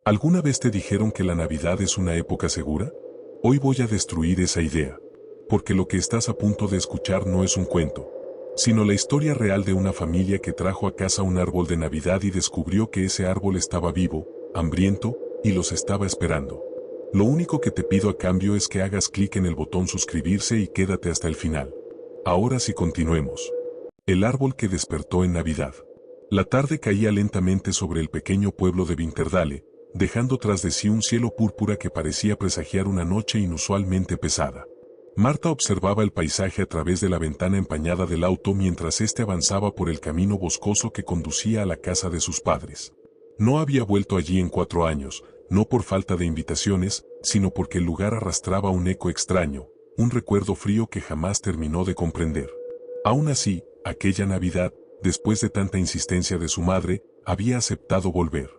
¿Alguna vez te dijeron que la Navidad es una época segura? Hoy voy a destruir esa idea. Porque lo que estás a punto de escuchar no es un cuento, sino la historia real de una familia que trajo a casa un árbol de Navidad y descubrió que ese árbol estaba vivo, hambriento, y los estaba esperando. Lo único que te pido a cambio es que hagas clic en el botón suscribirse y quédate hasta el final. Ahora sí continuemos. El árbol que despertó en Navidad. La tarde caía lentamente sobre el pequeño pueblo de Winterdale, dejando tras de sí un cielo púrpura que parecía presagiar una noche inusualmente pesada. Marta observaba el paisaje a través de la ventana empañada del auto mientras éste avanzaba por el camino boscoso que conducía a la casa de sus padres. No había vuelto allí en 4 años, no por falta de invitaciones, sino porque el lugar arrastraba un eco extraño, un recuerdo frío que jamás terminó de comprender. Aún así, aquella Navidad, después de tanta insistencia de su madre, había aceptado volver.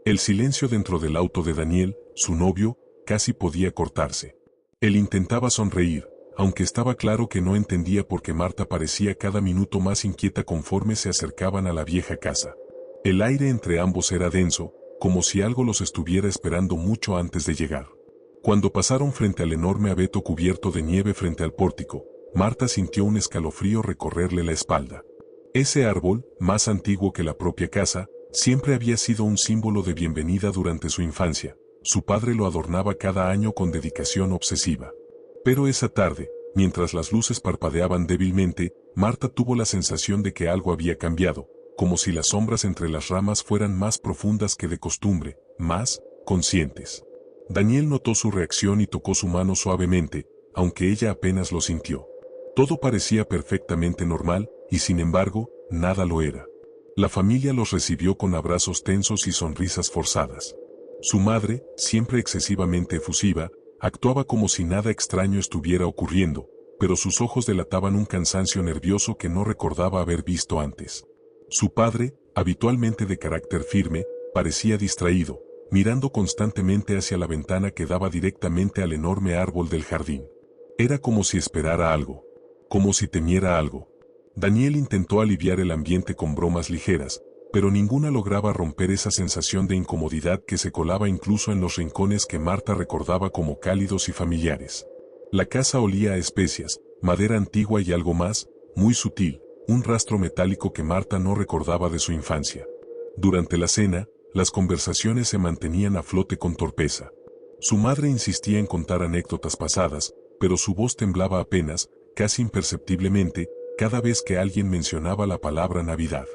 El silencio dentro del auto de Daniel, su novio, casi podía cortarse. Él intentaba sonreír, aunque estaba claro que no entendía por qué Marta parecía cada minuto más inquieta conforme se acercaban a la vieja casa. El aire entre ambos era denso, como si algo los estuviera esperando mucho antes de llegar. Cuando pasaron frente al enorme abeto cubierto de nieve frente al pórtico, Marta sintió un escalofrío recorrerle la espalda. Ese árbol, más antiguo que la propia casa, siempre había sido un símbolo de bienvenida durante su infancia. Su padre lo adornaba cada año con dedicación obsesiva. Pero esa tarde, mientras las luces parpadeaban débilmente, Marta tuvo la sensación de que algo había cambiado, como si las sombras entre las ramas fueran más profundas que de costumbre, más conscientes. Daniel notó su reacción y tocó su mano suavemente, aunque ella apenas lo sintió. Todo parecía perfectamente normal, y sin embargo, nada lo era. La familia los recibió con abrazos tensos y sonrisas forzadas. Su madre, siempre excesivamente efusiva, actuaba como si nada extraño estuviera ocurriendo, pero sus ojos delataban un cansancio nervioso que no recordaba haber visto antes. Su padre, habitualmente de carácter firme, parecía distraído, mirando constantemente hacia la ventana que daba directamente al enorme árbol del jardín. Era como si esperara algo, como si temiera algo. Daniel intentó aliviar el ambiente con bromas ligeras, pero ninguna lograba romper esa sensación de incomodidad que se colaba incluso en los rincones que Marta recordaba como cálidos y familiares. La casa olía a especias, madera antigua y algo más, muy sutil, un rastro metálico que Marta no recordaba de su infancia. Durante la cena, las conversaciones se mantenían a flote con torpeza. Su madre insistía en contar anécdotas pasadas, pero su voz temblaba apenas, casi imperceptiblemente, cada vez que alguien mencionaba la palabra Navidad.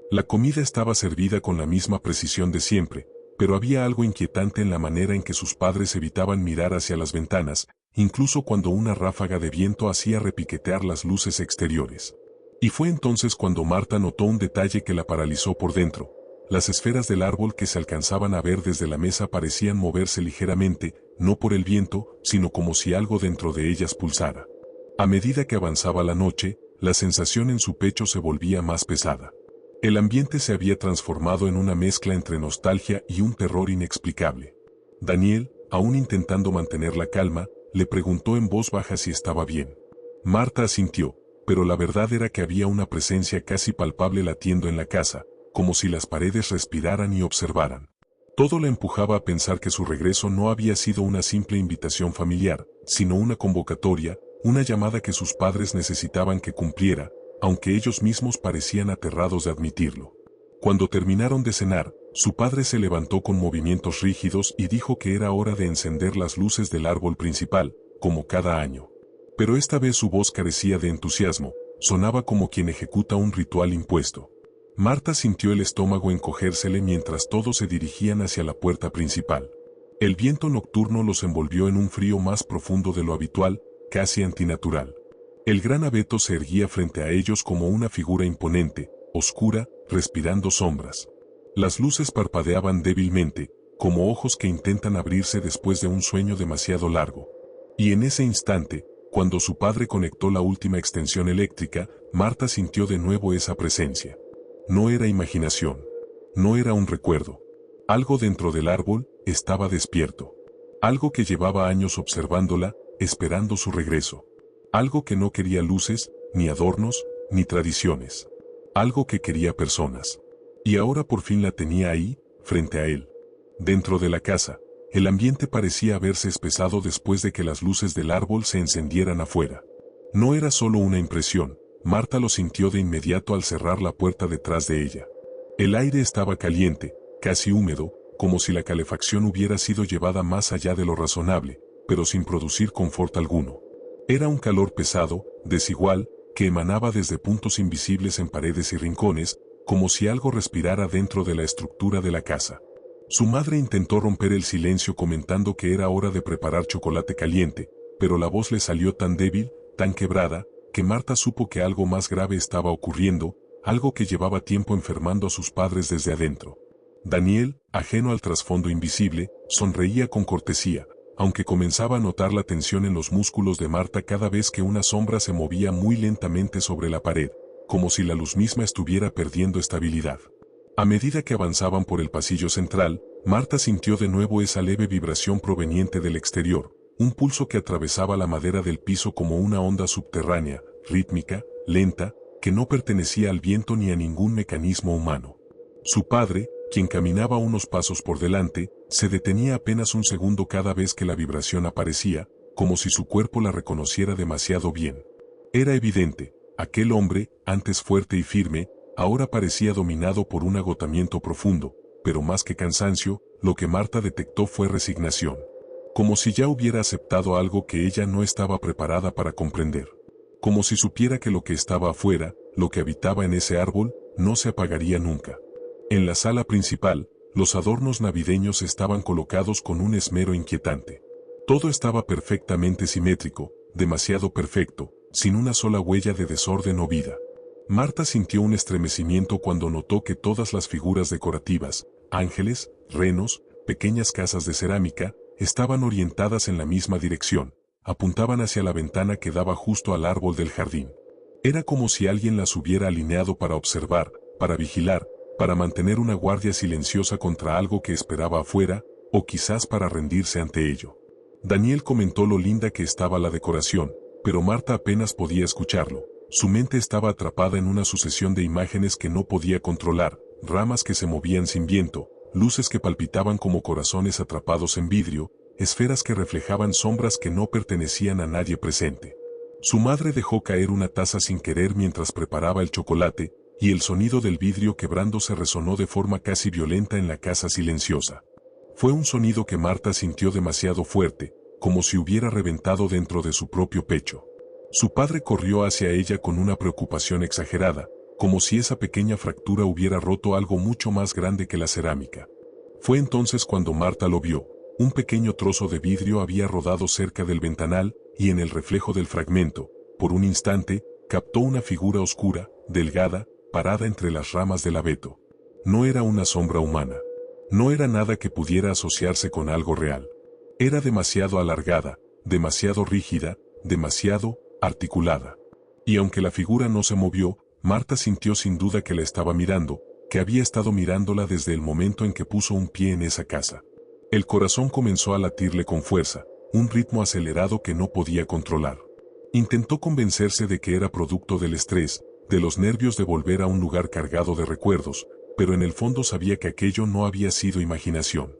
La comida estaba servida con la misma precisión de siempre, pero había algo inquietante en la manera en que sus padres evitaban mirar hacia las ventanas, incluso cuando una ráfaga de viento hacía repiquetear las luces exteriores. Y fue entonces cuando Marta notó un detalle que la paralizó por dentro. Las esferas del árbol que se alcanzaban a ver desde la mesa parecían moverse ligeramente, no por el viento, sino como si algo dentro de ellas pulsara. A medida que avanzaba la noche, la sensación en su pecho se volvía más pesada. El ambiente se había transformado en una mezcla entre nostalgia y un terror inexplicable. Daniel, aún intentando mantener la calma, le preguntó en voz baja si estaba bien. Marta asintió, pero la verdad era que había una presencia casi palpable latiendo en la casa, como si las paredes respiraran y observaran. Todo la empujaba a pensar que su regreso no había sido una simple invitación familiar, sino una convocatoria, una llamada que sus padres necesitaban que cumpliera, aunque ellos mismos parecían aterrados de admitirlo. Cuando terminaron de cenar, su padre se levantó con movimientos rígidos y dijo que era hora de encender las luces del árbol principal, como cada año. Pero esta vez su voz carecía de entusiasmo, sonaba como quien ejecuta un ritual impuesto. Marta sintió el estómago encogérsele mientras todos se dirigían hacia la puerta principal. El viento nocturno los envolvió en un frío más profundo de lo habitual, casi antinatural. El gran abeto se erguía frente a ellos como una figura imponente, oscura, respirando sombras. Las luces parpadeaban débilmente, como ojos que intentan abrirse después de un sueño demasiado largo. Y en ese instante, cuando su padre conectó la última extensión eléctrica, Marta sintió de nuevo esa presencia. No era imaginación. No era un recuerdo. Algo dentro del árbol estaba despierto. Algo que llevaba años observándola, esperando su regreso. Algo que no quería luces, ni adornos, ni tradiciones. Algo que quería personas. Y ahora por fin la tenía ahí, frente a él. Dentro de la casa, el ambiente parecía haberse espesado después de que las luces del árbol se encendieran afuera. No era solo una impresión, Marta lo sintió de inmediato al cerrar la puerta detrás de ella. El aire estaba caliente, casi húmedo, como si la calefacción hubiera sido llevada más allá de lo razonable, pero sin producir confort alguno. Era un calor pesado, desigual, que emanaba desde puntos invisibles en paredes y rincones, como si algo respirara dentro de la estructura de la casa. Su madre intentó romper el silencio comentando que era hora de preparar chocolate caliente, pero la voz le salió tan débil, tan quebrada, que Marta supo que algo más grave estaba ocurriendo, algo que llevaba tiempo enfermando a sus padres desde adentro. Daniel, ajeno al trasfondo invisible, sonreía con cortesía, aunque comenzaba a notar la tensión en los músculos de Marta cada vez que una sombra se movía muy lentamente sobre la pared, como si la luz misma estuviera perdiendo estabilidad. A medida que avanzaban por el pasillo central, Marta sintió de nuevo esa leve vibración proveniente del exterior, un pulso que atravesaba la madera del piso como una onda subterránea, rítmica, lenta, que no pertenecía al viento ni a ningún mecanismo humano. Su padre, quien caminaba unos pasos por delante, se detenía apenas un segundo cada vez que la vibración aparecía, como si su cuerpo la reconociera demasiado bien. Era evidente, aquel hombre, antes fuerte y firme, ahora parecía dominado por un agotamiento profundo, pero más que cansancio, lo que Marta detectó fue resignación. Como si ya hubiera aceptado algo que ella no estaba preparada para comprender. Como si supiera que lo que estaba afuera, lo que habitaba en ese árbol, no se apagaría nunca. En la sala principal, los adornos navideños estaban colocados con un esmero inquietante. Todo estaba perfectamente simétrico, demasiado perfecto, sin una sola huella de desorden o vida. Marta sintió un estremecimiento cuando notó que todas las figuras decorativas, ángeles, renos, pequeñas casas de cerámica, estaban orientadas en la misma dirección, apuntaban hacia la ventana que daba justo al árbol del jardín. Era como si alguien las hubiera alineado para observar, para vigilar, para mantener una guardia silenciosa contra algo que esperaba afuera, o quizás para rendirse ante ello. Daniel comentó lo linda que estaba la decoración, pero Marta apenas podía escucharlo. Su mente estaba atrapada en una sucesión de imágenes que no podía controlar, ramas que se movían sin viento, luces que palpitaban como corazones atrapados en vidrio, esferas que reflejaban sombras que no pertenecían a nadie presente. Su madre dejó caer una taza sin querer mientras preparaba el chocolate, y el sonido del vidrio quebrándose resonó de forma casi violenta en la casa silenciosa. Fue un sonido que Marta sintió demasiado fuerte, como si hubiera reventado dentro de su propio pecho. Su padre corrió hacia ella con una preocupación exagerada, como si esa pequeña fractura hubiera roto algo mucho más grande que la cerámica. Fue entonces cuando Marta lo vio. Un pequeño trozo de vidrio había rodado cerca del ventanal, y en el reflejo del fragmento, por un instante, captó una figura oscura, delgada, parada entre las ramas del abeto. No era una sombra humana. No era nada que pudiera asociarse con algo real. Era demasiado alargada, demasiado rígida, demasiado articulada. Y aunque la figura no se movió, Marta sintió sin duda que la estaba mirando, que había estado mirándola desde el momento en que puso un pie en esa casa. El corazón comenzó a latirle con fuerza, un ritmo acelerado que no podía controlar. Intentó convencerse de que era producto del estrés, de los nervios de volver a un lugar cargado de recuerdos, pero en el fondo sabía que aquello no había sido imaginación.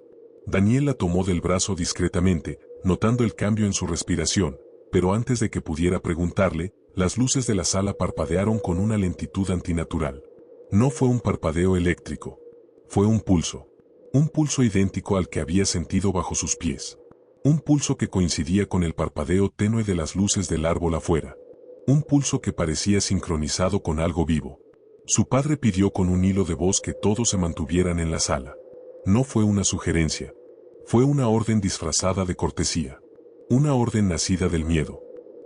Daniel la tomó del brazo discretamente, notando el cambio en su respiración, pero antes de que pudiera preguntarle, las luces de la sala parpadearon con una lentitud antinatural. No fue un parpadeo eléctrico. Fue un pulso. Un pulso idéntico al que había sentido bajo sus pies. Un pulso que coincidía con el parpadeo tenue de las luces del árbol afuera. Un pulso que parecía sincronizado con algo vivo. Su padre pidió con un hilo de voz que todos se mantuvieran en la sala. No fue una sugerencia. Fue una orden disfrazada de cortesía. Una orden nacida del miedo.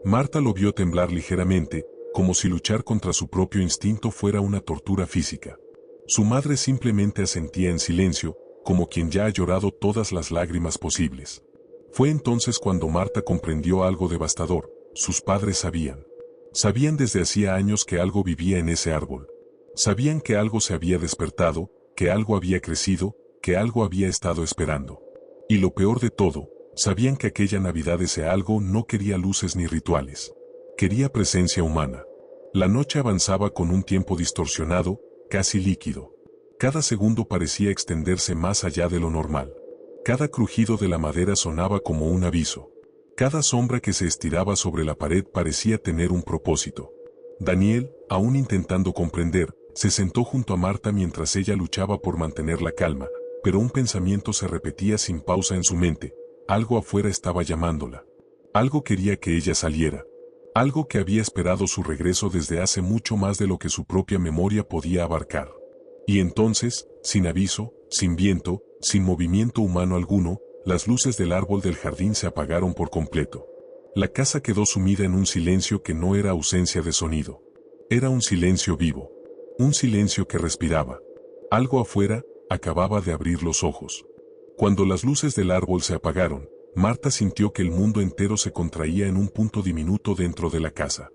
Marta lo vio temblar ligeramente, como si luchar contra su propio instinto fuera una tortura física. Su madre simplemente asentía en silencio, como quien ya ha llorado todas las lágrimas posibles. Fue entonces cuando Marta comprendió algo devastador. Sus padres sabían. Sabían desde hacía años que algo vivía en ese árbol. Sabían que algo se había despertado, que algo había crecido, que algo había estado esperando. Y lo peor de todo, sabían que aquella Navidad ese algo no quería luces ni rituales. Quería presencia humana. La noche avanzaba con un tiempo distorsionado, casi líquido. Cada segundo parecía extenderse más allá de lo normal. Cada crujido de la madera sonaba como un aviso. Cada sombra que se estiraba sobre la pared parecía tener un propósito. Daniel, aún intentando comprender, se sentó junto a Marta mientras ella luchaba por mantener la calma, pero un pensamiento se repetía sin pausa en su mente. Algo afuera estaba llamándola. Algo quería que ella saliera. Algo que había esperado su regreso desde hace mucho más de lo que su propia memoria podía abarcar. Y entonces, sin aviso, sin viento, sin movimiento humano alguno, las luces del árbol del jardín se apagaron por completo. La casa quedó sumida en un silencio que no era ausencia de sonido. Era un silencio vivo. Un silencio que respiraba. Algo afuera acababa de abrir los ojos. Cuando las luces del árbol se apagaron, Marta sintió que el mundo entero se contraía en un punto diminuto dentro de la casa.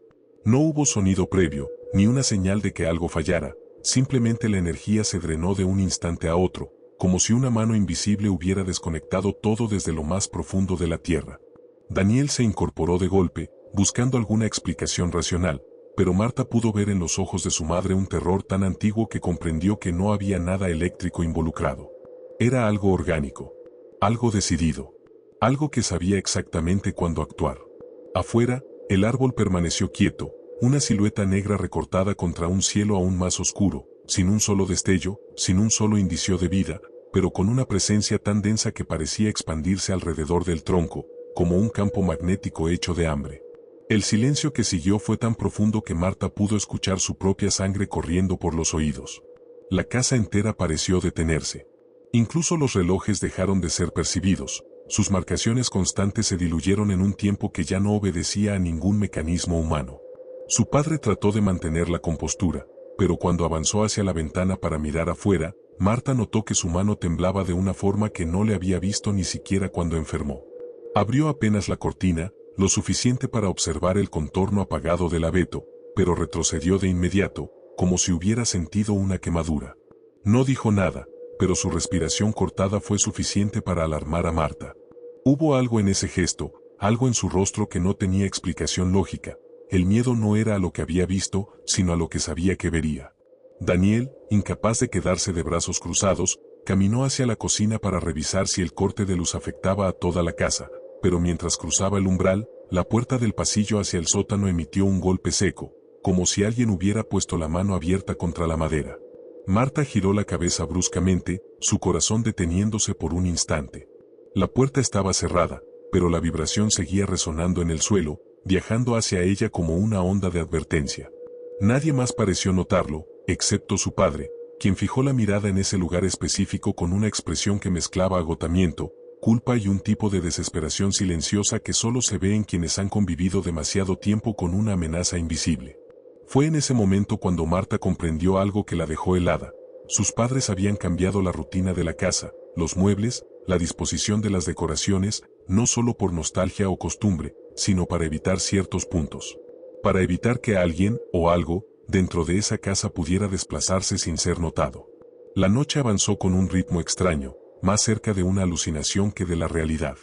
No hubo sonido previo, ni una señal de que algo fallara, simplemente la energía se drenó de un instante a otro, como si una mano invisible hubiera desconectado todo desde lo más profundo de la tierra. Daniel se incorporó de golpe, buscando alguna explicación racional, pero Marta pudo ver en los ojos de su madre un terror tan antiguo que comprendió que no había nada eléctrico involucrado. Era algo orgánico, algo decidido, algo que sabía exactamente cuándo actuar. Afuera, el árbol permaneció quieto, una silueta negra recortada contra un cielo aún más oscuro, sin un solo destello, sin un solo indicio de vida, pero con una presencia tan densa que parecía expandirse alrededor del tronco, como un campo magnético hecho de hambre. El silencio que siguió fue tan profundo que Marta pudo escuchar su propia sangre corriendo por los oídos. La casa entera pareció detenerse. Incluso los relojes dejaron de ser percibidos, sus marcaciones constantes se diluyeron en un tiempo que ya no obedecía a ningún mecanismo humano. Su padre trató de mantener la compostura, pero cuando avanzó hacia la ventana para mirar afuera, Marta notó que su mano temblaba de una forma que no le había visto ni siquiera cuando enfermó. Abrió apenas la cortina, lo suficiente para observar el contorno apagado del abeto, pero retrocedió de inmediato, como si hubiera sentido una quemadura. No dijo nada, pero su respiración cortada fue suficiente para alarmar a Marta. Hubo algo en ese gesto, algo en su rostro que no tenía explicación lógica. El miedo no era a lo que había visto, sino a lo que sabía que vería. Daniel, incapaz de quedarse de brazos cruzados, caminó hacia la cocina para revisar si el corte de luz afectaba a toda la casa, pero mientras cruzaba el umbral, la puerta del pasillo hacia el sótano emitió un golpe seco, como si alguien hubiera puesto la mano abierta contra la madera. Marta giró la cabeza bruscamente, su corazón deteniéndose por un instante. La puerta estaba cerrada, pero la vibración seguía resonando en el suelo, viajando hacia ella como una onda de advertencia. Nadie más pareció notarlo, excepto su padre, quien fijó la mirada en ese lugar específico con una expresión que mezclaba agotamiento, culpa y un tipo de desesperación silenciosa que solo se ve en quienes han convivido demasiado tiempo con una amenaza invisible. Fue en ese momento cuando Marta comprendió algo que la dejó helada. Sus padres habían cambiado la rutina de la casa, los muebles, la disposición de las decoraciones, no solo por nostalgia o costumbre, sino para evitar ciertos puntos. Para evitar que alguien, o algo, dentro de esa casa pudiera desplazarse sin ser notado. La noche avanzó con un ritmo extraño, más cerca de una alucinación que de la realidad.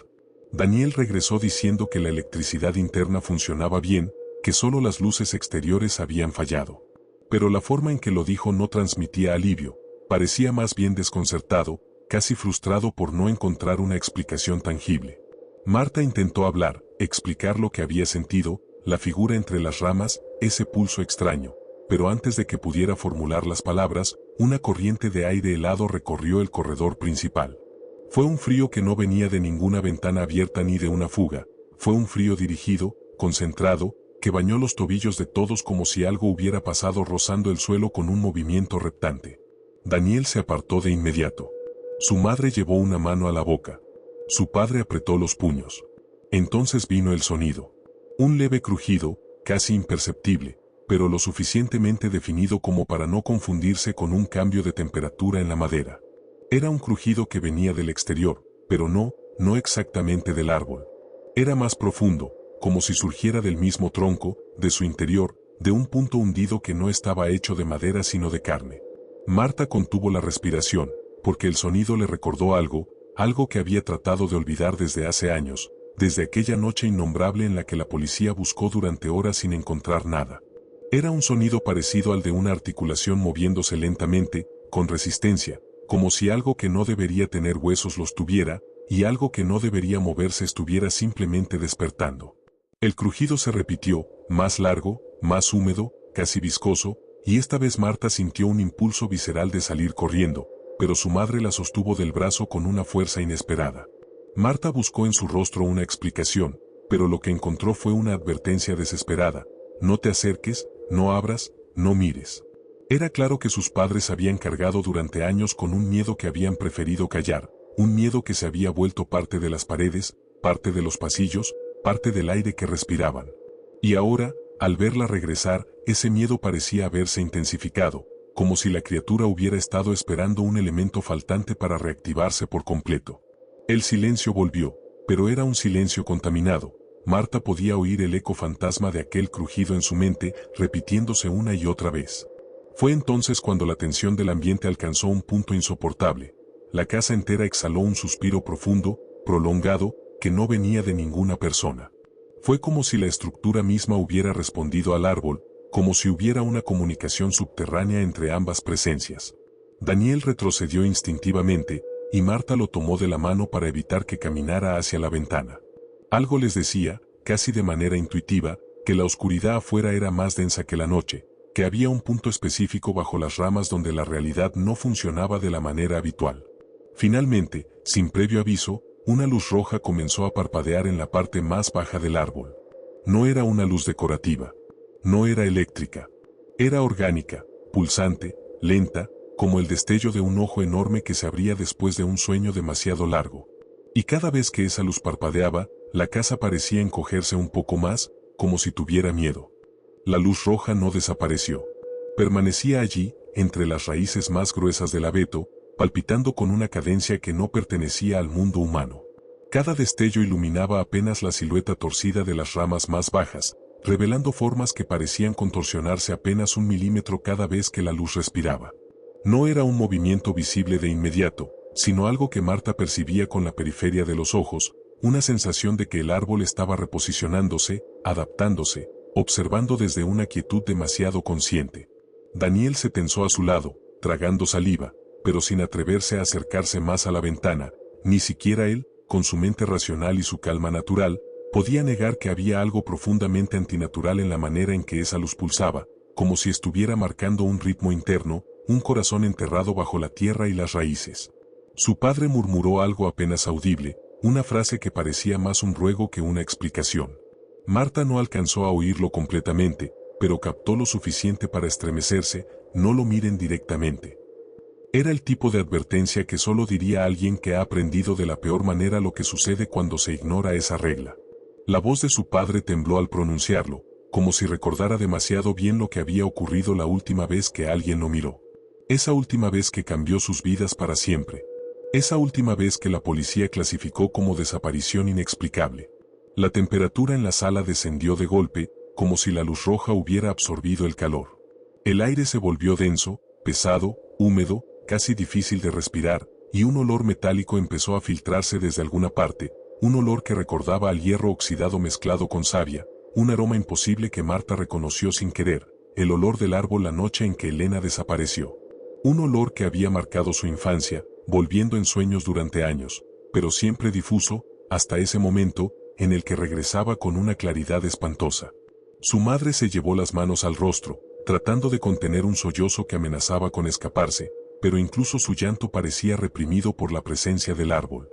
Daniel regresó diciendo que la electricidad interna funcionaba bien, que solo las luces exteriores habían fallado. Pero la forma en que lo dijo no transmitía alivio, parecía más bien desconcertado, casi frustrado por no encontrar una explicación tangible. Marta intentó hablar, explicar lo que había sentido, la figura entre las ramas, ese pulso extraño, pero antes de que pudiera formular las palabras, una corriente de aire helado recorrió el corredor principal. Fue un frío que no venía de ninguna ventana abierta ni de una fuga, fue un frío dirigido, concentrado, que bañó los tobillos de todos como si algo hubiera pasado rozando el suelo con un movimiento reptante. Daniel se apartó de inmediato. Su madre llevó una mano a la boca. Su padre apretó los puños. Entonces vino el sonido. Un leve crujido, casi imperceptible, pero lo suficientemente definido como para no confundirse con un cambio de temperatura en la madera. Era un crujido que venía del exterior, pero no exactamente del árbol. Era más profundo, como si surgiera del mismo tronco, de su interior, de un punto hundido que no estaba hecho de madera sino de carne. Marta contuvo la respiración, porque el sonido le recordó algo que había tratado de olvidar desde hace años, desde aquella noche innombrable en la que la policía buscó durante horas sin encontrar nada. Era un sonido parecido al de una articulación moviéndose lentamente, con resistencia, como si algo que no debería tener huesos los tuviera, y algo que no debería moverse estuviera simplemente despertando. El crujido se repitió, más largo, más húmedo, casi viscoso, y esta vez Marta sintió un impulso visceral de salir corriendo, pero su madre la sostuvo del brazo con una fuerza inesperada. Marta buscó en su rostro una explicación, pero lo que encontró fue una advertencia desesperada: no te acerques, no abras, no mires. Era claro que sus padres habían cargado durante años con un miedo que habían preferido callar, un miedo que se había vuelto parte de las paredes, parte de los pasillos, parte del aire que respiraban. Y ahora, al verla regresar, ese miedo parecía haberse intensificado, como si la criatura hubiera estado esperando un elemento faltante para reactivarse por completo. El silencio volvió, pero era un silencio contaminado. Marta podía oír el eco fantasma de aquel crujido en su mente, repitiéndose una y otra vez. Fue entonces cuando la tensión del ambiente alcanzó un punto insoportable. La casa entera exhaló un suspiro profundo, prolongado, que no venía de ninguna persona. Fue como si la estructura misma hubiera respondido al árbol, como si hubiera una comunicación subterránea entre ambas presencias. Daniel retrocedió instintivamente, y Marta lo tomó de la mano para evitar que caminara hacia la ventana. Algo les decía, casi de manera intuitiva, que la oscuridad afuera era más densa que la noche, que había un punto específico bajo las ramas donde la realidad no funcionaba de la manera habitual. Finalmente, sin previo aviso, una luz roja comenzó a parpadear en la parte más baja del árbol. No era una luz decorativa. No era eléctrica. Era orgánica, pulsante, lenta, como el destello de un ojo enorme que se abría después de un sueño demasiado largo. Y cada vez que esa luz parpadeaba, la casa parecía encogerse un poco más, como si tuviera miedo. La luz roja no desapareció. Permanecía allí, entre las raíces más gruesas del abeto, palpitando con una cadencia que no pertenecía al mundo humano. Cada destello iluminaba apenas la silueta torcida de las ramas más bajas, revelando formas que parecían contorsionarse apenas un milímetro cada vez que la luz respiraba. No era un movimiento visible de inmediato, sino algo que Marta percibía con la periferia de los ojos, una sensación de que el árbol estaba reposicionándose, adaptándose, observando desde una quietud demasiado consciente. Daniel se tensó a su lado, tragando saliva, pero sin atreverse a acercarse más a la ventana. Ni siquiera él, con su mente racional y su calma natural, podía negar que había algo profundamente antinatural en la manera en que esa luz pulsaba, como si estuviera marcando un ritmo interno, un corazón enterrado bajo la tierra y las raíces. Su padre murmuró algo apenas audible, una frase que parecía más un ruego que una explicación. Marta no alcanzó a oírlo completamente, pero captó lo suficiente para estremecerse: no lo miren directamente. Era el tipo de advertencia que solo diría alguien que ha aprendido de la peor manera lo que sucede cuando se ignora esa regla. La voz de su padre tembló al pronunciarlo, como si recordara demasiado bien lo que había ocurrido la última vez que alguien lo miró. Esa última vez que cambió sus vidas para siempre. Esa última vez que la policía clasificó como desaparición inexplicable. La temperatura en la sala descendió de golpe, como si la luz roja hubiera absorbido el calor. El aire se volvió denso, pesado, húmedo, casi difícil de respirar, y un olor metálico empezó a filtrarse desde alguna parte, un olor que recordaba al hierro oxidado mezclado con savia, un aroma imposible que Marta reconoció sin querer, el olor del árbol la noche en que Elena desapareció. Un olor que había marcado su infancia, volviendo en sueños durante años, pero siempre difuso, hasta ese momento, en el que regresaba con una claridad espantosa. Su madre se llevó las manos al rostro, tratando de contener un sollozo que amenazaba con escaparse, pero incluso su llanto parecía reprimido por la presencia del árbol.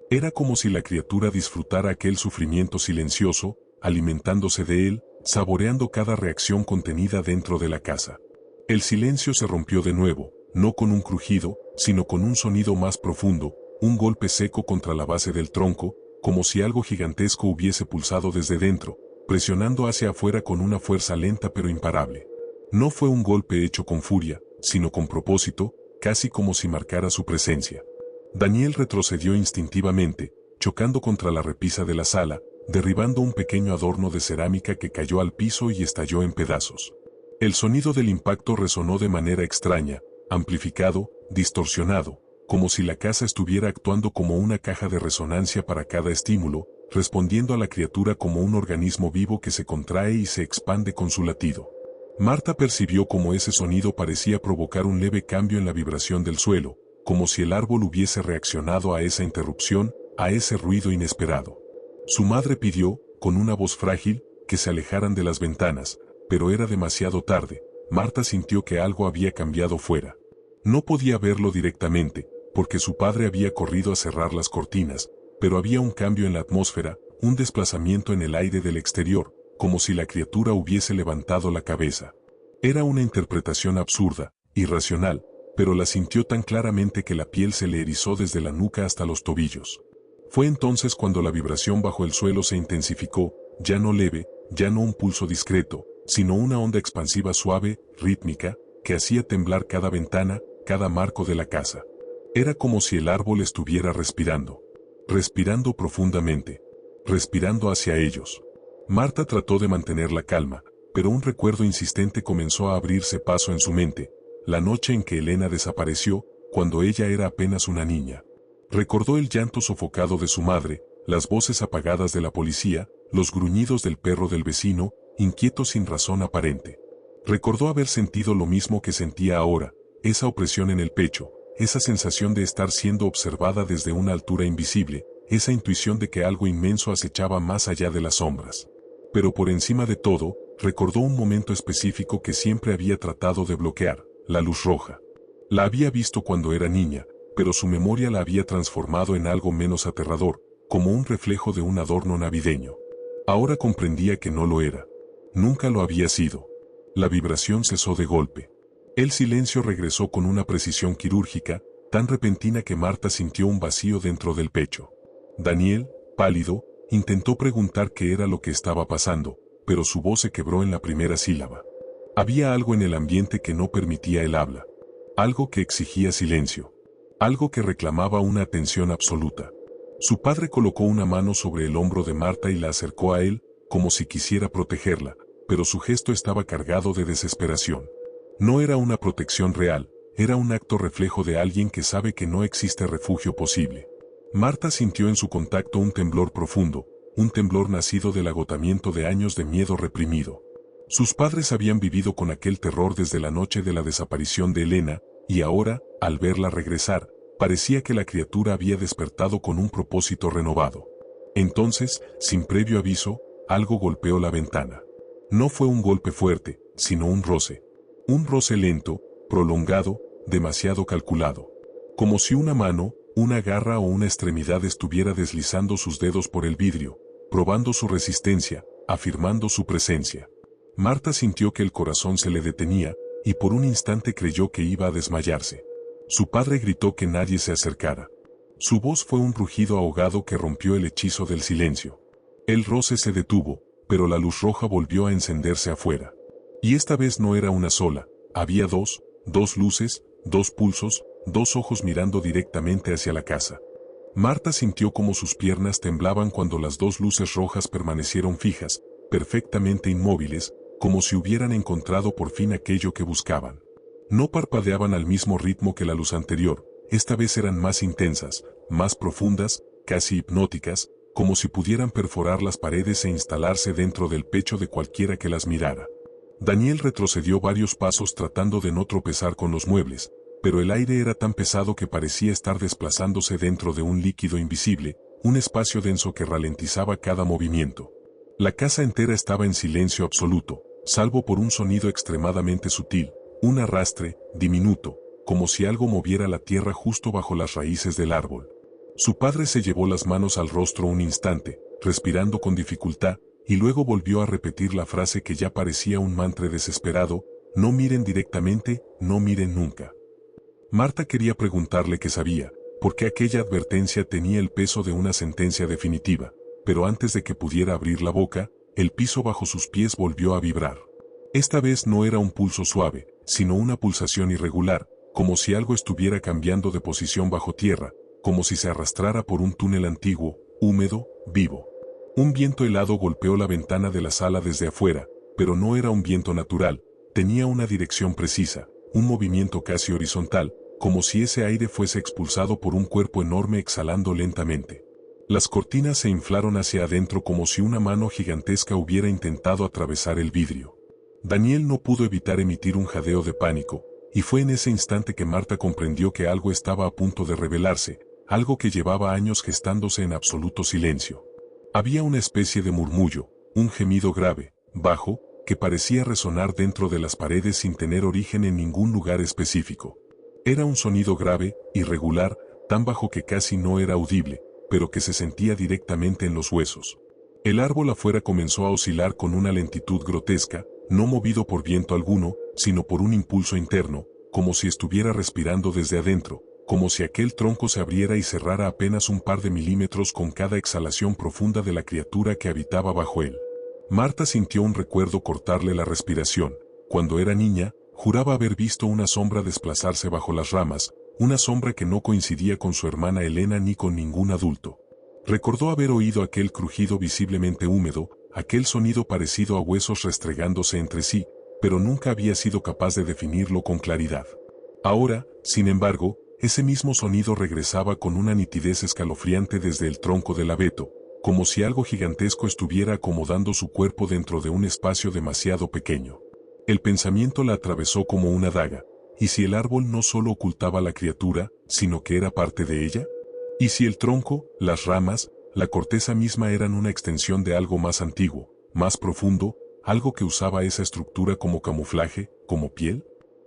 Era como si la criatura disfrutara aquel sufrimiento silencioso, alimentándose de él, saboreando cada reacción contenida dentro de la casa. El silencio se rompió de nuevo, no con un crujido, sino con un sonido más profundo, un golpe seco contra la base del tronco, como si algo gigantesco hubiese pulsado desde dentro, presionando hacia afuera con una fuerza lenta pero imparable. No fue un golpe hecho con furia, sino con propósito, casi como si marcara su presencia. Daniel retrocedió instintivamente, chocando contra la repisa de la sala, derribando un pequeño adorno de cerámica que cayó al piso y estalló en pedazos. El sonido del impacto resonó de manera extraña, amplificado, distorsionado, como si la casa estuviera actuando como una caja de resonancia para cada estímulo, respondiendo a la criatura como un organismo vivo que se contrae y se expande con su latido. Marta percibió cómo ese sonido parecía provocar un leve cambio en la vibración del suelo, como si el árbol hubiese reaccionado a esa interrupción, a ese ruido inesperado. Su madre pidió, con una voz frágil, que se alejaran de las ventanas, pero era demasiado tarde. Marta sintió que algo había cambiado fuera. No podía verlo directamente, porque su padre había corrido a cerrar las cortinas, pero había un cambio en la atmósfera, un desplazamiento en el aire del exterior, como si la criatura hubiese levantado la cabeza. Era una interpretación absurda, irracional, pero la sintió tan claramente que la piel se le erizó desde la nuca hasta los tobillos. Fue entonces cuando la vibración bajo el suelo se intensificó, ya no leve, ya no un pulso discreto, sino una onda expansiva suave, rítmica, que hacía temblar cada ventana, cada marco de la casa. Era como si el árbol estuviera respirando. Respirando profundamente. Respirando hacia ellos. Marta trató de mantener la calma, pero un recuerdo insistente comenzó a abrirse paso en su mente, la noche en que Elena desapareció, cuando ella era apenas una niña. Recordó el llanto sofocado de su madre, las voces apagadas de la policía, los gruñidos del perro del vecino, inquieto sin razón aparente. Recordó haber sentido lo mismo que sentía ahora, esa opresión en el pecho, esa sensación de estar siendo observada desde una altura invisible, esa intuición de que algo inmenso acechaba más allá de las sombras. Pero por encima de todo, recordó un momento específico que siempre había tratado de bloquear, la luz roja. La había visto cuando era niña, pero su memoria la había transformado en algo menos aterrador, como un reflejo de un adorno navideño. Ahora comprendía que no lo era. Nunca lo había sido. La vibración cesó de golpe. El silencio regresó con una precisión quirúrgica, tan repentina que Marta sintió un vacío dentro del pecho. Daniel, pálido, intentó preguntar qué era lo que estaba pasando, pero su voz se quebró en la primera sílaba. Había algo en el ambiente que no permitía el habla. Algo que exigía silencio. Algo que reclamaba una atención absoluta. Su padre colocó una mano sobre el hombro de Marta y la acercó a él, como si quisiera protegerla, pero su gesto estaba cargado de desesperación. No era una protección real, era un acto reflejo de alguien que sabe que no existe refugio posible. Marta sintió en su contacto un temblor profundo, un temblor nacido del agotamiento de años de miedo reprimido. Sus padres habían vivido con aquel terror desde la noche de la desaparición de Elena, y ahora, al verla regresar, parecía que la criatura había despertado con un propósito renovado. Entonces, sin previo aviso, algo golpeó la ventana. No fue un golpe fuerte, sino un roce. Un roce lento, prolongado, demasiado calculado. Como si una mano, una garra o una extremidad estuviera deslizando sus dedos por el vidrio, probando su resistencia, afirmando su presencia. Marta sintió que el corazón se le detenía, y por un instante creyó que iba a desmayarse. Su padre gritó que nadie se acercara. Su voz fue un rugido ahogado que rompió el hechizo del silencio. El roce se detuvo, pero la luz roja volvió a encenderse afuera. Y esta vez no era una sola, había dos luces, dos pulsos, dos ojos mirando directamente hacia la casa. Marta sintió como sus piernas temblaban cuando las dos luces rojas permanecieron fijas, perfectamente inmóviles, como si hubieran encontrado por fin aquello que buscaban. No parpadeaban al mismo ritmo que la luz anterior, esta vez eran más intensas, más profundas, casi hipnóticas, como si pudieran perforar las paredes e instalarse dentro del pecho de cualquiera que las mirara. Daniel retrocedió varios pasos tratando de no tropezar con los muebles, pero el aire era tan pesado que parecía estar desplazándose dentro de un líquido invisible, un espacio denso que ralentizaba cada movimiento. La casa entera estaba en silencio absoluto, salvo por un sonido extremadamente sutil, un arrastre, diminuto, como si algo moviera la tierra justo bajo las raíces del árbol. Su padre se llevó las manos al rostro un instante, respirando con dificultad, y luego volvió a repetir la frase que ya parecía un mantra desesperado: no miren directamente, no miren nunca. Marta quería preguntarle qué sabía, porque aquella advertencia tenía el peso de una sentencia definitiva, pero antes de que pudiera abrir la boca, el piso bajo sus pies volvió a vibrar. Esta vez no era un pulso suave, sino una pulsación irregular, como si algo estuviera cambiando de posición bajo tierra, como si se arrastrara por un túnel antiguo, húmedo, vivo. Un viento helado golpeó la ventana de la sala desde afuera, pero no era un viento natural, tenía una dirección precisa, un movimiento casi horizontal, como si ese aire fuese expulsado por un cuerpo enorme exhalando lentamente. Las cortinas se inflaron hacia adentro como si una mano gigantesca hubiera intentado atravesar el vidrio. Daniel no pudo evitar emitir un jadeo de pánico, y fue en ese instante que Marta comprendió que algo estaba a punto de revelarse, algo que llevaba años gestándose en absoluto silencio. Había una especie de murmullo, un gemido grave, bajo, que parecía resonar dentro de las paredes sin tener origen en ningún lugar específico. Era un sonido grave, irregular, tan bajo que casi no era audible, pero que se sentía directamente en los huesos. El árbol afuera comenzó a oscilar con una lentitud grotesca, no movido por viento alguno, sino por un impulso interno, como si estuviera respirando desde adentro, como si aquel tronco se abriera y cerrara apenas un par de milímetros con cada exhalación profunda de la criatura que habitaba bajo él. Marta sintió un recuerdo cortarle la respiración. Cuando era niña, juraba haber visto una sombra desplazarse bajo las ramas, una sombra que no coincidía con su hermana Elena ni con ningún adulto. Recordó haber oído aquel crujido visiblemente húmedo, aquel sonido parecido a huesos restregándose entre sí, pero nunca había sido capaz de definirlo con claridad. Ahora, sin embargo, ese mismo sonido regresaba con una nitidez escalofriante desde el tronco del abeto, como si algo gigantesco estuviera acomodando su cuerpo dentro de un espacio demasiado pequeño. El pensamiento la atravesó como una daga. ¿Y si el árbol no solo ocultaba a la criatura, sino que era parte de ella? ¿Y si el tronco, las ramas, la corteza misma eran una extensión de algo más antiguo, más profundo, algo que usaba esa estructura como camuflaje, como piel?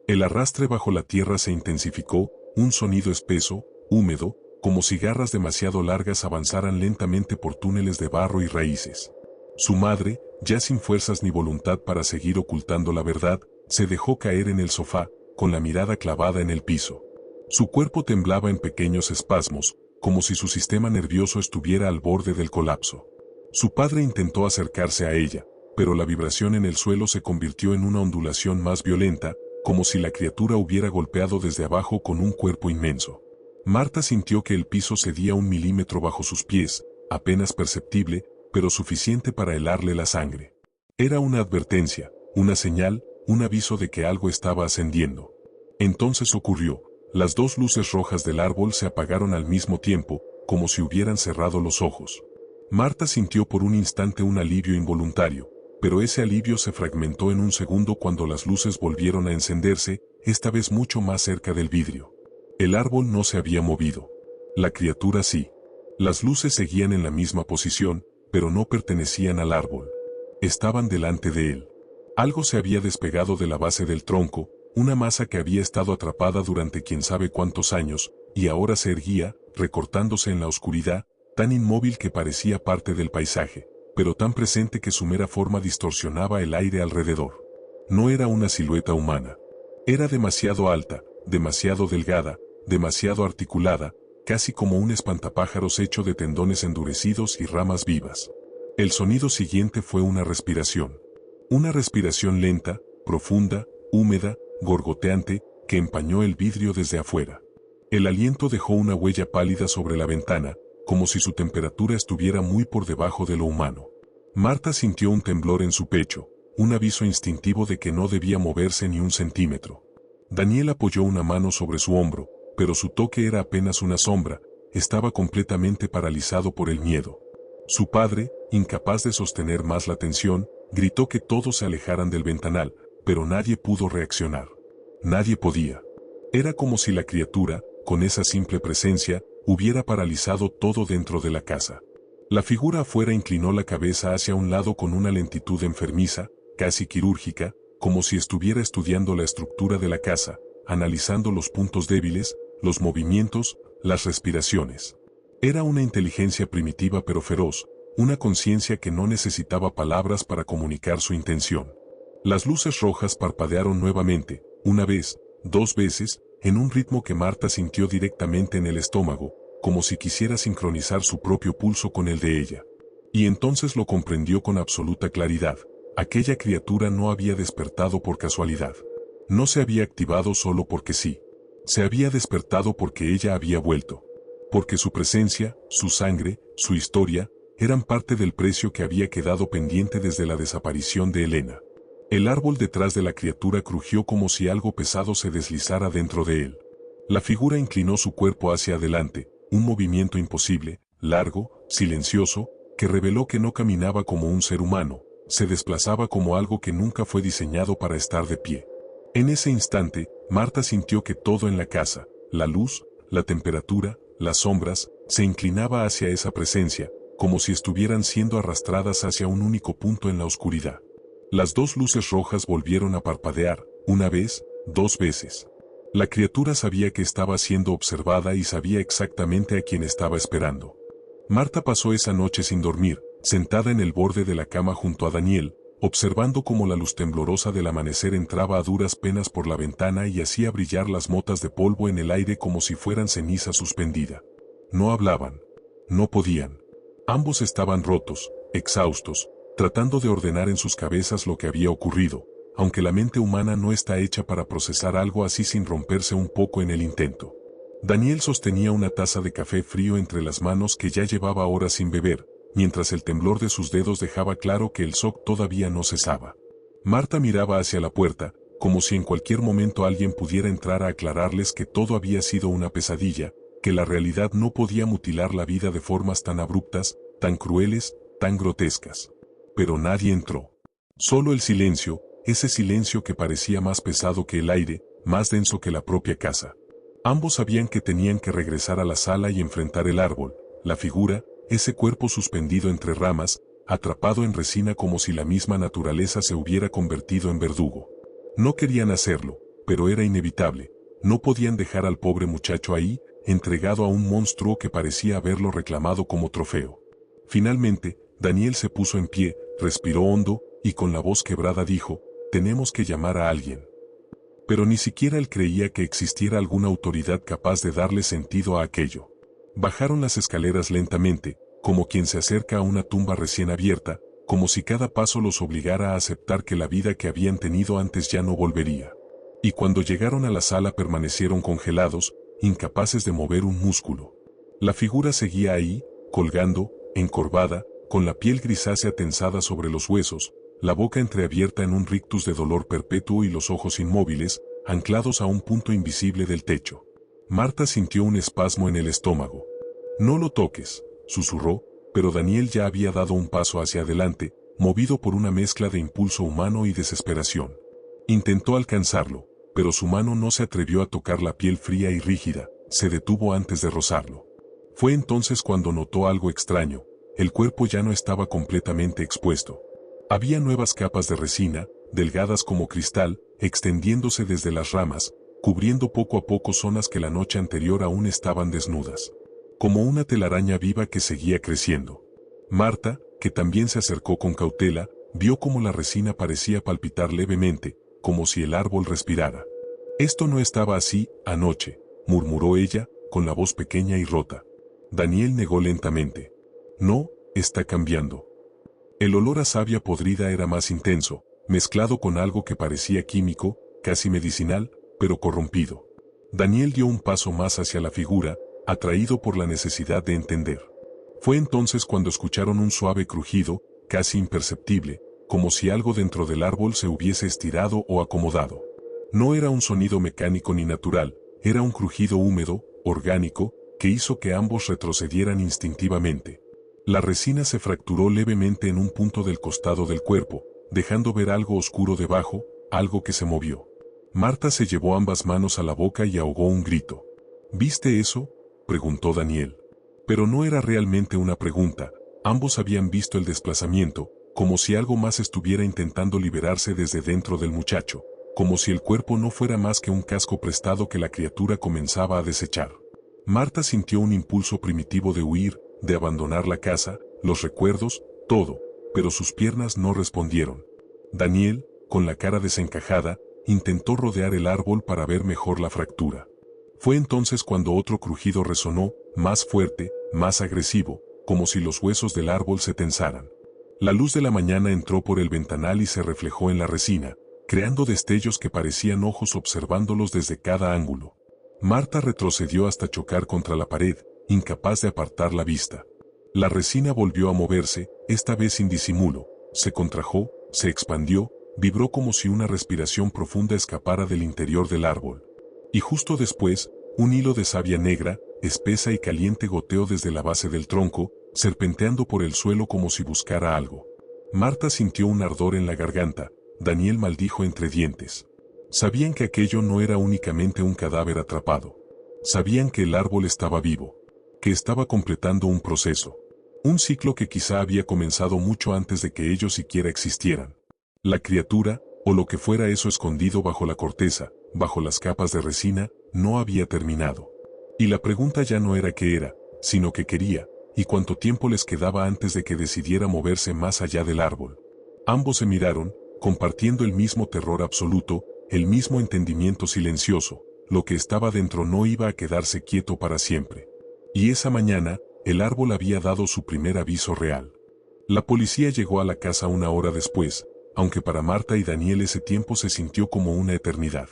El arrastre bajo la tierra se intensificó, un sonido espeso, húmedo, como si garras demasiado largas avanzaran lentamente por túneles de barro y raíces. Su madre, ya sin fuerzas ni voluntad para seguir ocultando la verdad, se dejó caer en el sofá, con la mirada clavada en el piso. Su cuerpo temblaba en pequeños espasmos, como si su sistema nervioso estuviera al borde del colapso. Su padre intentó acercarse a ella, pero la vibración en el suelo se convirtió en una ondulación más violenta, como si la criatura hubiera golpeado desde abajo con un cuerpo inmenso. Marta sintió que el piso cedía 1 milímetro bajo sus pies, apenas perceptible, pero suficiente para helarle la sangre. Era una advertencia, una señal, un aviso de que algo estaba ascendiendo. Entonces ocurrió. Las dos luces rojas del árbol se apagaron al mismo tiempo, como si hubieran cerrado los ojos. Marta sintió por un instante un alivio involuntario, pero ese alivio se fragmentó en un segundo cuando las luces volvieron a encenderse, esta vez mucho más cerca del vidrio. El árbol no se había movido. La criatura sí. Las luces seguían en la misma posición, pero no pertenecían al árbol. Estaban delante de él. Algo se había despegado de la base del tronco, una masa que había estado atrapada durante quién sabe cuántos años, y ahora se erguía, recortándose en la oscuridad, tan inmóvil que parecía parte del paisaje, pero tan presente que su mera forma distorsionaba el aire alrededor. No era una silueta humana. Era demasiado alta, demasiado delgada, demasiado articulada, casi como un espantapájaros hecho de tendones endurecidos y ramas vivas. El sonido siguiente fue una respiración. Una respiración lenta, profunda, húmeda, gorgoteante, que empañó el vidrio desde afuera. El aliento dejó una huella pálida sobre la ventana, como si su temperatura estuviera muy por debajo de lo humano. Marta sintió un temblor en su pecho, un aviso instintivo de que no debía moverse ni un centímetro. Daniel apoyó una mano sobre su hombro, pero su toque era apenas una sombra, estaba completamente paralizado por el miedo. Su padre, incapaz de sostener más la tensión, gritó que todos se alejaran del ventanal, pero nadie pudo reaccionar. Nadie podía. Era como si la criatura, con esa simple presencia, hubiera paralizado todo dentro de la casa. La figura afuera inclinó la cabeza hacia un lado con una lentitud enfermiza, casi quirúrgica, como si estuviera estudiando la estructura de la casa, analizando los puntos débiles, los movimientos, las respiraciones. Era una inteligencia primitiva pero feroz, una conciencia que no necesitaba palabras para comunicar su intención. Las luces rojas parpadearon nuevamente, una vez, 2 veces, en un ritmo que Marta sintió directamente en el estómago, como si quisiera sincronizar su propio pulso con el de ella. Y entonces lo comprendió con absoluta claridad. Aquella criatura no había despertado por casualidad. No se había activado solo porque sí. Se había despertado porque ella había vuelto. Porque su presencia, su sangre, su historia, eran parte del precio que había quedado pendiente desde la desaparición de Elena. El árbol detrás de la criatura crujió como si algo pesado se deslizara dentro de él. La figura inclinó su cuerpo hacia adelante, un movimiento imposible, largo, silencioso, que reveló que no caminaba como un ser humano, se desplazaba como algo que nunca fue diseñado para estar de pie. En ese instante, Marta sintió que todo en la casa, la luz, la temperatura, las sombras, se inclinaba hacia esa presencia, como si estuvieran siendo arrastradas hacia un único punto en la oscuridad. Las dos luces rojas volvieron a parpadear, una vez, dos veces. La criatura sabía que estaba siendo observada y sabía exactamente a quién estaba esperando. Marta pasó esa noche sin dormir, sentada en el borde de la cama junto a Daniel, observando cómo la luz temblorosa del amanecer entraba a duras penas por la ventana y hacía brillar las motas de polvo en el aire como si fueran ceniza suspendida. No hablaban. No podían. Ambos estaban rotos, exhaustos, tratando de ordenar en sus cabezas lo que había ocurrido, aunque la mente humana no está hecha para procesar algo así sin romperse un poco en el intento. Daniel sostenía una taza de café frío entre las manos que ya llevaba horas sin beber, mientras el temblor de sus dedos dejaba claro que el shock todavía no cesaba. Marta miraba hacia la puerta, como si en cualquier momento alguien pudiera entrar a aclararles que todo había sido una pesadilla, que la realidad no podía mutilar la vida de formas tan abruptas, tan crueles, tan grotescas. Pero nadie entró. Solo el silencio, ese silencio que parecía más pesado que el aire, más denso que la propia casa. Ambos sabían que tenían que regresar a la sala y enfrentar el árbol, la figura, ese cuerpo suspendido entre ramas, atrapado en resina como si la misma naturaleza se hubiera convertido en verdugo. No querían hacerlo, pero era inevitable. No podían dejar al pobre muchacho ahí, entregado a un monstruo que parecía haberlo reclamado como trofeo. Finalmente, Daniel se puso en pie, respiró hondo, y con la voz quebrada dijo, «Tenemos que llamar a alguien». Pero ni siquiera él creía que existiera alguna autoridad capaz de darle sentido a aquello. Bajaron las escaleras lentamente, como quien se acerca a una tumba recién abierta, como si cada paso los obligara a aceptar que la vida que habían tenido antes ya no volvería. Y cuando llegaron a la sala permanecieron congelados, incapaces de mover un músculo. La figura seguía ahí, colgando, encorvada, con la piel grisácea tensada sobre los huesos, la boca entreabierta en un rictus de dolor perpetuo y los ojos inmóviles, anclados a un punto invisible del techo. Marta sintió un espasmo en el estómago. «No lo toques», susurró, pero Daniel ya había dado un paso hacia adelante, movido por una mezcla de impulso humano y desesperación. Intentó alcanzarlo, pero su mano no se atrevió a tocar la piel fría y rígida, se detuvo antes de rozarlo. Fue entonces cuando notó algo extraño, el cuerpo ya no estaba completamente expuesto. Había nuevas capas de resina, delgadas como cristal, extendiéndose desde las ramas, cubriendo poco a poco zonas que la noche anterior aún estaban desnudas. Como una telaraña viva que seguía creciendo. Marta, que también se acercó con cautela, vio cómo la resina parecía palpitar levemente, como si el árbol respirara. «Esto no estaba así, anoche», murmuró ella, con la voz pequeña y rota. Daniel negó lentamente. «No, está cambiando». El olor a savia podrida era más intenso, mezclado con algo que parecía químico, casi medicinal, pero corrompido. Daniel dio un paso más hacia la figura, atraído por la necesidad de entender. Fue entonces cuando escucharon un suave crujido, casi imperceptible, como si algo dentro del árbol se hubiese estirado o acomodado. No era un sonido mecánico ni natural, era un crujido húmedo, orgánico, que hizo que ambos retrocedieran instintivamente. La resina se fracturó levemente en un punto del costado del cuerpo, dejando ver algo oscuro debajo, algo que se movió. Marta se llevó ambas manos a la boca y ahogó un grito. «¿Viste eso?», preguntó Daniel. Pero no era realmente una pregunta, ambos habían visto el desplazamiento, como si algo más estuviera intentando liberarse desde dentro del muchacho, como si el cuerpo no fuera más que un casco prestado que la criatura comenzaba a desechar. Marta sintió un impulso primitivo de huir, de abandonar la casa, los recuerdos, todo, pero sus piernas no respondieron. Daniel, con la cara desencajada, intentó rodear el árbol para ver mejor la fractura. Fue entonces cuando otro crujido resonó, más fuerte, más agresivo, como si los huesos del árbol se tensaran. La luz de la mañana entró por el ventanal y se reflejó en la resina, creando destellos que parecían ojos observándolos desde cada ángulo. Marta retrocedió hasta chocar contra la pared, incapaz de apartar la vista. La resina volvió a moverse, esta vez sin disimulo, se contrajo, se expandió, vibró como si una respiración profunda escapara del interior del árbol. Y justo después, un hilo de savia negra, espesa y caliente goteó desde la base del tronco, serpenteando por el suelo como si buscara algo. Marta sintió un ardor en la garganta, Daniel maldijo entre dientes. Sabían que aquello no era únicamente un cadáver atrapado. Sabían que el árbol estaba vivo. que estaba completando un proceso. Un ciclo que quizá había comenzado mucho antes de que ellos siquiera existieran. La criatura, o lo que fuera eso escondido bajo la corteza, bajo las capas de resina, no había terminado. Y la pregunta ya no era qué era, sino qué quería, y cuánto tiempo les quedaba antes de que decidiera moverse más allá del árbol. Ambos se miraron, compartiendo el mismo terror absoluto, el mismo entendimiento silencioso. Lo que estaba dentro no iba a quedarse quieto para siempre. Y esa mañana, el árbol había dado su primer aviso real. La policía llegó a la casa una hora después, aunque para Marta y Daniel ese tiempo se sintió como una eternidad.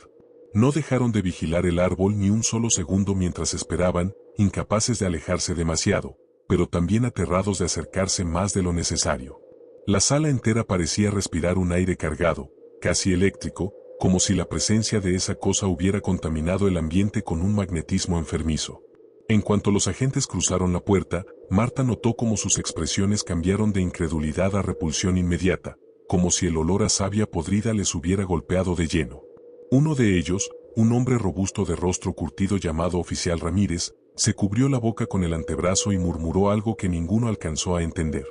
No dejaron de vigilar el árbol ni un solo segundo mientras esperaban, incapaces de alejarse demasiado, pero también aterrados de acercarse más de lo necesario. La sala entera parecía respirar un aire cargado, casi eléctrico, como si la presencia de esa cosa hubiera contaminado el ambiente con un magnetismo enfermizo. En cuanto los agentes cruzaron la puerta, Marta notó cómo sus expresiones cambiaron de incredulidad a repulsión inmediata, como si el olor a savia podrida les hubiera golpeado de lleno. Uno de ellos, un hombre robusto de rostro curtido llamado Oficial Ramírez, se cubrió la boca con el antebrazo y murmuró algo que ninguno alcanzó a entender.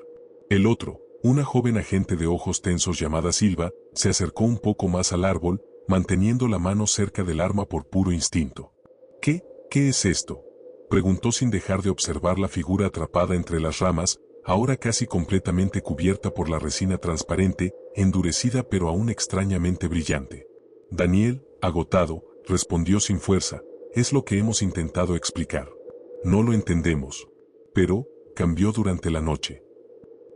El otro, una joven agente de ojos tensos llamada Silva, se acercó un poco más al árbol, manteniendo la mano cerca del arma por puro instinto. ¿Qué es esto?, preguntó sin dejar de observar la figura atrapada entre las ramas, ahora casi completamente cubierta por la resina transparente, endurecida pero aún extrañamente brillante. Daniel, agotado, respondió sin fuerza, es lo que hemos intentado explicar. No lo entendemos. Pero, cambió durante la noche.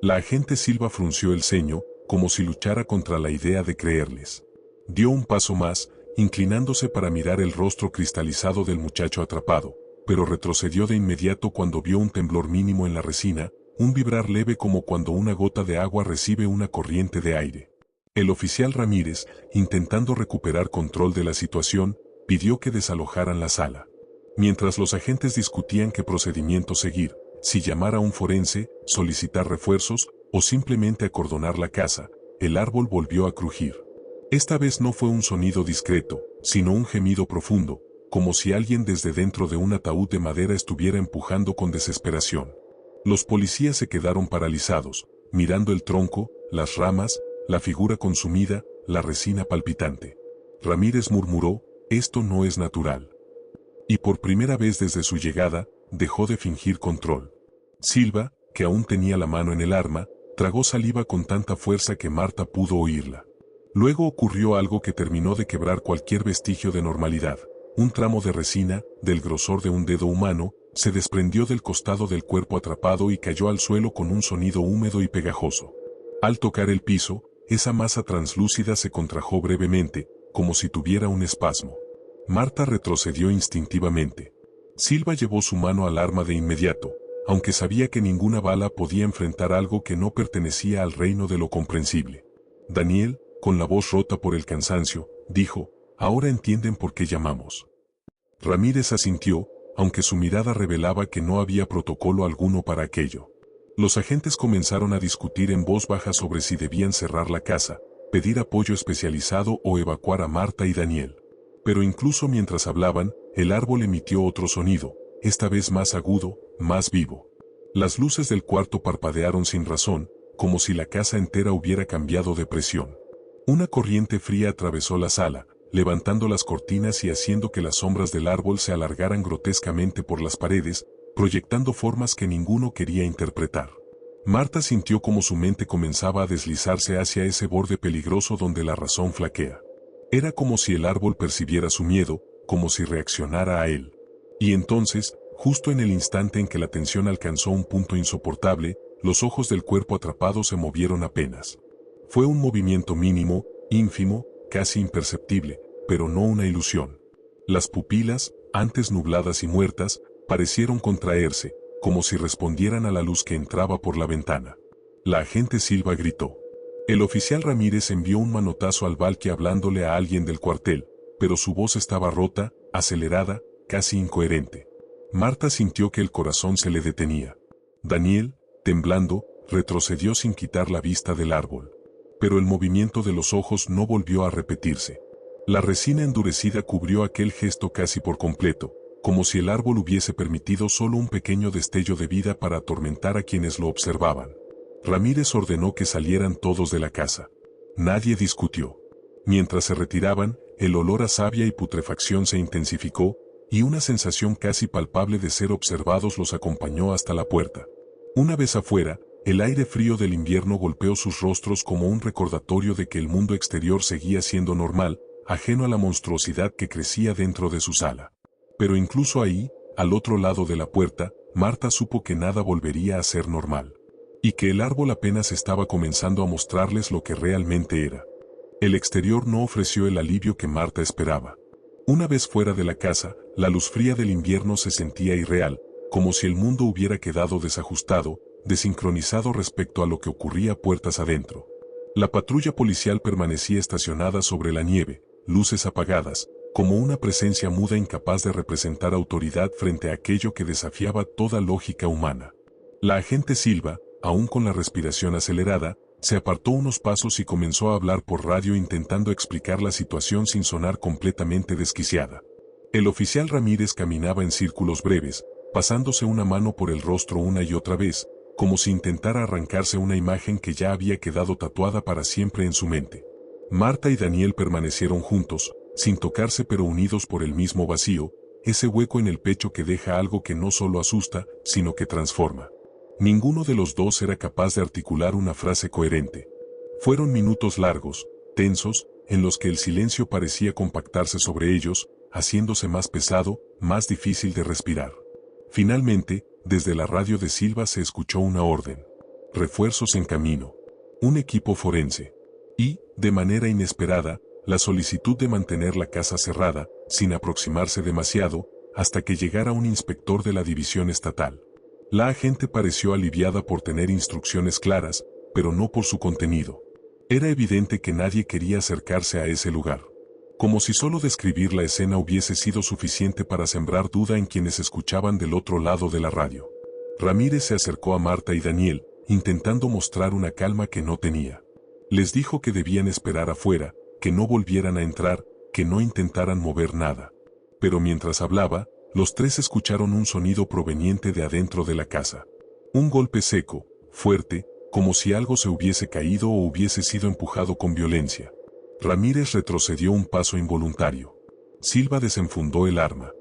La agente Silva frunció el ceño, como si luchara contra la idea de creerles. Dio un paso más, inclinándose para mirar el rostro cristalizado del muchacho atrapado, pero retrocedió de inmediato cuando vio un temblor mínimo en la resina, un vibrar leve como cuando una gota de agua recibe una corriente de aire. El oficial Ramírez, intentando recuperar control de la situación, pidió que desalojaran la sala. Mientras los agentes discutían qué procedimiento seguir, si llamar a un forense, solicitar refuerzos, o simplemente acordonar la casa, el árbol volvió a crujir. Esta vez no fue un sonido discreto, sino un gemido profundo, como si alguien desde dentro de un ataúd de madera estuviera empujando con desesperación. Los policías se quedaron paralizados, mirando el tronco, las ramas, la figura consumida, la resina palpitante. Ramírez murmuró, esto no es natural. Y por primera vez desde su llegada, dejó de fingir control. Silva, que aún tenía la mano en el arma, tragó saliva con tanta fuerza que Marta pudo oírla. Luego ocurrió algo que terminó de quebrar cualquier vestigio de normalidad. Un tramo de resina, del grosor de un dedo humano, se desprendió del costado del cuerpo atrapado y cayó al suelo con un sonido húmedo y pegajoso. Al tocar el piso, esa masa translúcida se contrajo brevemente, como si tuviera un espasmo. Marta retrocedió instintivamente. Silva llevó su mano al arma de inmediato, aunque sabía que ninguna bala podía enfrentar algo que no pertenecía al reino de lo comprensible. Daniel, con la voz rota por el cansancio, dijo, ahora entienden por qué llamamos. Ramírez asintió, aunque su mirada revelaba que no había protocolo alguno para aquello. Los agentes comenzaron a discutir en voz baja sobre si debían cerrar la casa, pedir apoyo especializado o evacuar a Marta y Daniel. Pero incluso mientras hablaban, el árbol emitió otro sonido, esta vez más agudo, más vivo. Las luces del cuarto parpadearon sin razón, como si la casa entera hubiera cambiado de presión. Una corriente fría atravesó la sala, levantando las cortinas y haciendo que las sombras del árbol se alargaran grotescamente por las paredes, proyectando formas que ninguno quería interpretar. Marta sintió como su mente comenzaba a deslizarse hacia ese borde peligroso donde la razón flaquea. Era como si el árbol percibiera su miedo, como si reaccionara a él. Y entonces, justo en el instante en que la tensión alcanzó un punto insoportable, los ojos del cuerpo atrapado se movieron apenas. Fue un movimiento mínimo, ínfimo, casi imperceptible, pero no una ilusión. Las pupilas, antes nubladas y muertas, parecieron contraerse, como si respondieran a la luz que entraba por la ventana. La agente Silva gritó. El oficial Ramírez envió un manotazo al balque hablándole a alguien del cuartel, pero su voz estaba rota, acelerada, casi incoherente. Marta sintió que el corazón se le detenía. Daniel, temblando, retrocedió sin quitar la vista del árbol. Pero el movimiento de los ojos no volvió a repetirse. La resina endurecida cubrió aquel gesto casi por completo, como si el árbol hubiese permitido solo un pequeño destello de vida para atormentar a quienes lo observaban. Ramírez ordenó que salieran todos de la casa. Nadie discutió. Mientras se retiraban, el olor a savia y putrefacción se intensificó, y una sensación casi palpable de ser observados los acompañó hasta la puerta. Una vez afuera, el aire frío del invierno golpeó sus rostros como un recordatorio de que el mundo exterior seguía siendo normal, ajeno a la monstruosidad que crecía dentro de su sala. Pero incluso ahí, al otro lado de la puerta, Marta supo que nada volvería a ser normal. Y que el árbol apenas estaba comenzando a mostrarles lo que realmente era. El exterior no ofreció el alivio que Marta esperaba. Una vez fuera de la casa, la luz fría del invierno se sentía irreal, como si el mundo hubiera quedado desajustado, desincronizado respecto a lo que ocurría puertas adentro. La patrulla policial permanecía estacionada sobre la nieve, luces apagadas, como una presencia muda incapaz de representar autoridad frente a aquello que desafiaba toda lógica humana. La agente Silva, aún con la respiración acelerada, se apartó unos pasos y comenzó a hablar por radio intentando explicar la situación sin sonar completamente desquiciada. El oficial Ramírez caminaba en círculos breves, pasándose una mano por el rostro una y otra vez, como si intentara arrancarse una imagen que ya había quedado tatuada para siempre en su mente. Marta y Daniel permanecieron juntos, sin tocarse pero unidos por el mismo vacío, ese hueco en el pecho que deja algo que no solo asusta, sino que transforma. Ninguno de los dos era capaz de articular una frase coherente. Fueron minutos largos, tensos, en los que el silencio parecía compactarse sobre ellos, haciéndose más pesado, más difícil de respirar. Finalmente, desde la radio de Silva se escuchó una orden. Refuerzos en camino. Un equipo forense. Y, de manera inesperada, la solicitud de mantener la casa cerrada, sin aproximarse demasiado, hasta que llegara un inspector de la división estatal. La agente pareció aliviada por tener instrucciones claras, pero no por su contenido. Era evidente que nadie quería acercarse a ese lugar. Como si solo describir la escena hubiese sido suficiente para sembrar duda en quienes escuchaban del otro lado de la radio. Ramírez se acercó a Marta y Daniel, intentando mostrar una calma que no tenía. Les dijo que debían esperar afuera, que no volvieran a entrar, que no intentaran mover nada. Pero mientras hablaba, los tres escucharon un sonido proveniente de adentro de la casa. Un golpe seco, fuerte, como si algo se hubiese caído o hubiese sido empujado con violencia. Ramírez retrocedió un paso involuntario. Silva desenfundó el arma.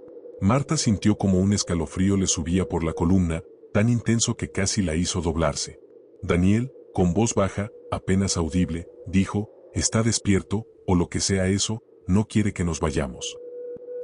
Marta sintió como un escalofrío le subía por la columna, tan intenso que casi la hizo doblarse. Daniel, con voz baja, apenas audible, dijo, «Está despierto, o lo que sea eso, no quiere que nos vayamos».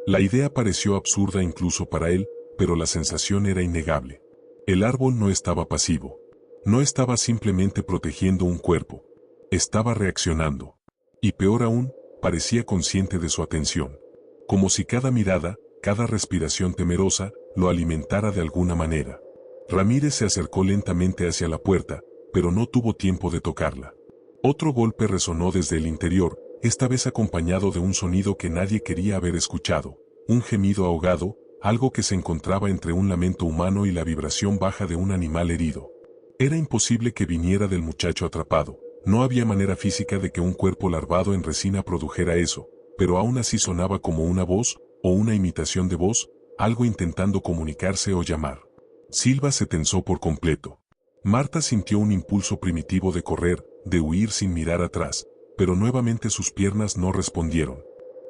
La idea pareció absurda incluso para él, pero la sensación era innegable. El árbol no estaba pasivo. No estaba simplemente protegiendo un cuerpo. Estaba reaccionando. Y peor aún, parecía consciente de su atención. Como si cada mirada, cada respiración temerosa, lo alimentara de alguna manera. Ramírez se acercó lentamente hacia la puerta, pero no tuvo tiempo de tocarla. Otro golpe resonó desde el interior, esta vez acompañado de un sonido que nadie quería haber escuchado, un gemido ahogado, algo que se encontraba entre un lamento humano y la vibración baja de un animal herido. Era imposible que viniera del muchacho atrapado, no había manera física de que un cuerpo larvado en resina produjera eso, pero aún así sonaba como una voz, o una imitación de voz, algo intentando comunicarse o llamar. Silva se tensó por completo. Marta sintió un impulso primitivo de correr, de huir sin mirar atrás, pero nuevamente sus piernas no respondieron.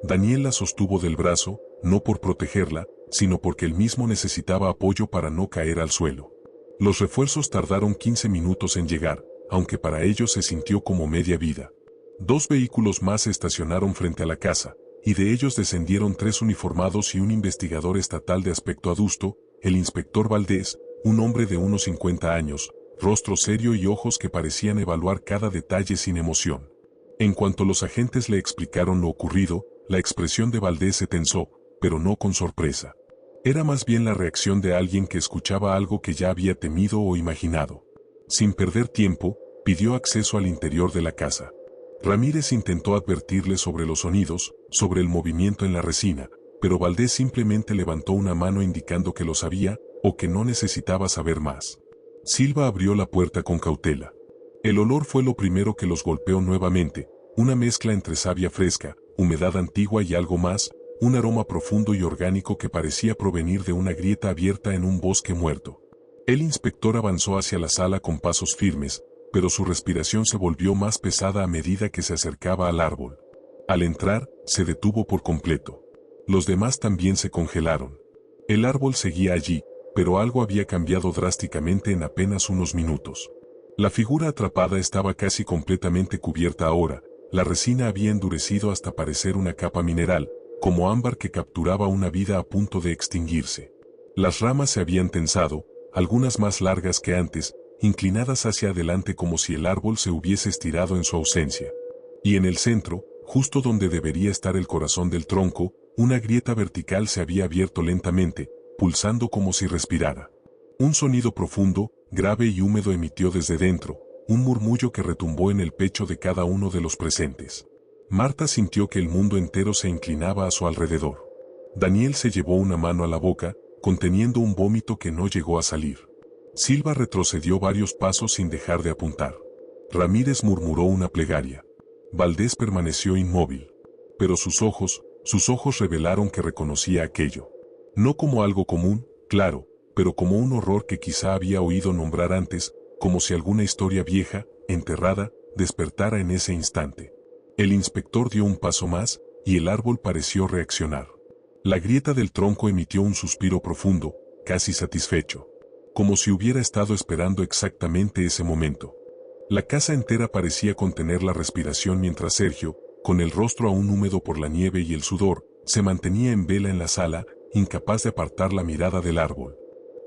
Daniel la sostuvo del brazo, no por protegerla, sino porque él mismo necesitaba apoyo para no caer al suelo. Los refuerzos tardaron 15 minutos en llegar, aunque para ellos se sintió como media vida. 2 vehículos más se estacionaron frente a la casa, y de ellos descendieron 3 uniformados y un investigador estatal de aspecto adusto, el inspector Valdés, un hombre de unos 50 años, rostro serio y ojos que parecían evaluar cada detalle sin emoción. En cuanto los agentes le explicaron lo ocurrido, la expresión de Valdés se tensó, pero no con sorpresa. Era más bien la reacción de alguien que escuchaba algo que ya había temido o imaginado. Sin perder tiempo, pidió acceso al interior de la casa. Ramírez intentó advertirle sobre los sonidos, sobre el movimiento en la resina, pero Valdés simplemente levantó una mano indicando que lo sabía, o que no necesitaba saber más. Silva abrió la puerta con cautela. El olor fue lo primero que los golpeó nuevamente, una mezcla entre savia fresca, humedad antigua y algo más, un aroma profundo y orgánico que parecía provenir de una grieta abierta en un bosque muerto. El inspector avanzó hacia la sala con pasos firmes, pero su respiración se volvió más pesada a medida que se acercaba al árbol. Al entrar, se detuvo por completo. Los demás también se congelaron. El árbol seguía allí, pero algo había cambiado drásticamente en apenas unos minutos. La figura atrapada estaba casi completamente cubierta ahora, la resina había endurecido hasta parecer una capa mineral, como ámbar que capturaba una vida a punto de extinguirse. Las ramas se habían tensado, algunas más largas que antes, inclinadas hacia adelante como si el árbol se hubiese estirado en su ausencia. Y en el centro, justo donde debería estar el corazón del tronco, una grieta vertical se había abierto lentamente, pulsando como si respirara. Un sonido profundo, grave y húmedo emitió desde dentro, un murmullo que retumbó en el pecho de cada uno de los presentes. Marta sintió que el mundo entero se inclinaba a su alrededor. Daniel se llevó una mano a la boca, conteniendo un vómito que no llegó a salir. Silva retrocedió varios pasos sin dejar de apuntar. Ramírez murmuró una plegaria. Valdés permaneció inmóvil. Pero sus ojos revelaron que reconocía aquello. No como algo común, claro, pero como un horror que quizá había oído nombrar antes, como si alguna historia vieja, enterrada, despertara en ese instante. El inspector dio un paso más, y el árbol pareció reaccionar. La grieta del tronco emitió un suspiro profundo, casi satisfecho. Como si hubiera estado esperando exactamente ese momento. La casa entera parecía contener la respiración mientras Sergio, con el rostro aún húmedo por la nieve y el sudor, se mantenía en vela en la sala, incapaz de apartar la mirada del árbol.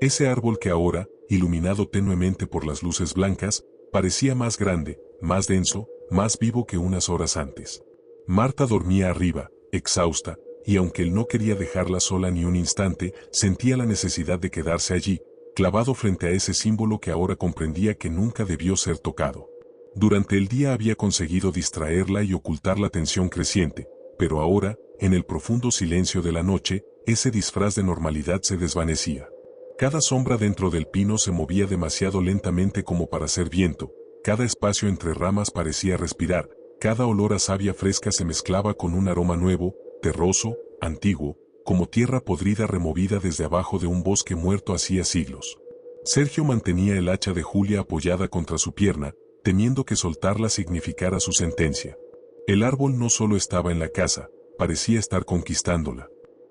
Ese árbol que ahora, iluminado tenuemente por las luces blancas, parecía más grande, más denso, más vivo que unas horas antes. Marta dormía arriba, exhausta, y aunque él no quería dejarla sola ni un instante, sentía la necesidad de quedarse allí, clavado frente a ese símbolo que ahora comprendía que nunca debió ser tocado. Durante el día había conseguido distraerla y ocultar la tensión creciente, pero ahora, en el profundo silencio de la noche, ese disfraz de normalidad se desvanecía. Cada sombra dentro del pino se movía demasiado lentamente como para ser viento, cada espacio entre ramas parecía respirar, cada olor a savia fresca se mezclaba con un aroma nuevo, terroso, antiguo, como tierra podrida removida desde abajo de un bosque muerto hacía siglos. Sergio mantenía el hacha de Julia apoyada contra su pierna, temiendo que soltarla significara su sentencia. El árbol no solo estaba en la casa, parecía estar conquistándola.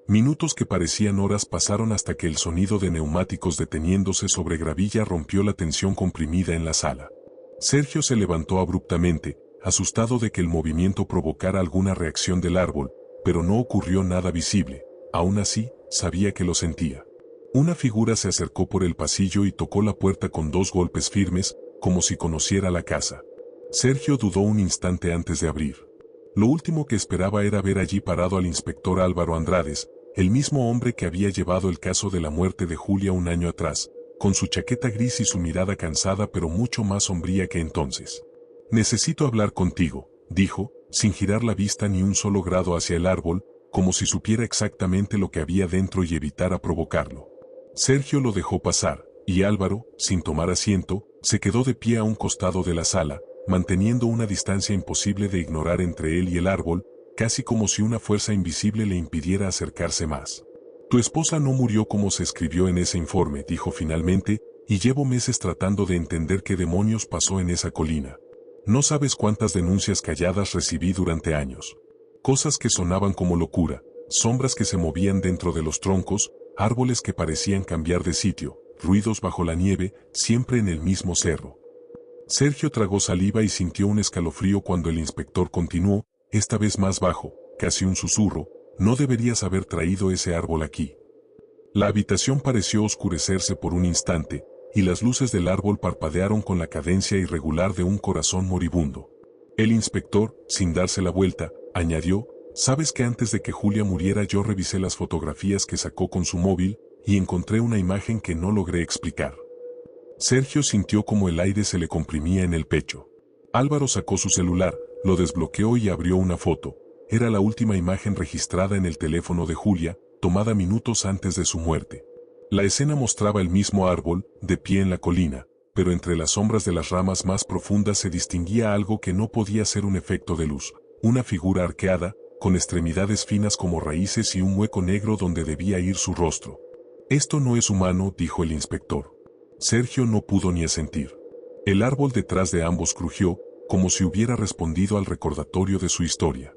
Minutos que parecían horas pasaron hasta que el sonido de neumáticos deteniéndose sobre gravilla rompió la tensión comprimida en la sala. Sergio se levantó abruptamente, asustado de que el movimiento provocara alguna reacción del árbol, pero no ocurrió nada visible. Aún así, sabía que lo sentía. Una figura se acercó por el pasillo y tocó la puerta con 2 golpes firmes, como si conociera la casa. Sergio dudó un instante antes de abrir. Lo último que esperaba era ver allí parado al inspector Álvaro Andrades, el mismo hombre que había llevado el caso de la muerte de Julia un año atrás, con su chaqueta gris y su mirada cansada pero mucho más sombría que entonces. «Necesito hablar contigo», dijo, sin girar la vista ni un solo grado hacia el árbol, como si supiera exactamente lo que había dentro y evitara provocarlo. Sergio lo dejó pasar, y Álvaro, sin tomar asiento, se quedó de pie a un costado de la sala, manteniendo una distancia imposible de ignorar entre él y el árbol, casi como si una fuerza invisible le impidiera acercarse más. «Tu esposa no murió como se escribió en ese informe», dijo finalmente, «y llevo meses tratando de entender qué demonios pasó en esa colina. No sabes cuántas denuncias calladas recibí durante años. Cosas que sonaban como locura, sombras que se movían dentro de los troncos, árboles que parecían cambiar de sitio, ruidos bajo la nieve, siempre en el mismo cerro». Sergio tragó saliva y sintió un escalofrío cuando el inspector continuó, esta vez más bajo, casi un susurro: «No deberías haber traído ese árbol aquí». La habitación pareció oscurecerse por un instante, y las luces del árbol parpadearon con la cadencia irregular de un corazón moribundo. El inspector, sin darse la vuelta, añadió: «Sabes que antes de que Julia muriera yo revisé las fotografías que sacó con su móvil, y encontré una imagen que no logré explicar». Sergio sintió como el aire se le comprimía en el pecho. Álvaro sacó su celular, lo desbloqueó y abrió una foto. Era la última imagen registrada en el teléfono de Julia, tomada minutos antes de su muerte. La escena mostraba el mismo árbol, de pie en la colina, pero entre las sombras de las ramas más profundas se distinguía algo que no podía ser un efecto de luz, una figura arqueada, con extremidades finas como raíces y un hueco negro donde debía ir su rostro. «Esto no es humano», dijo el inspector. Sergio no pudo ni asentir. El árbol detrás de ambos crujió, como si hubiera respondido al recordatorio de su historia.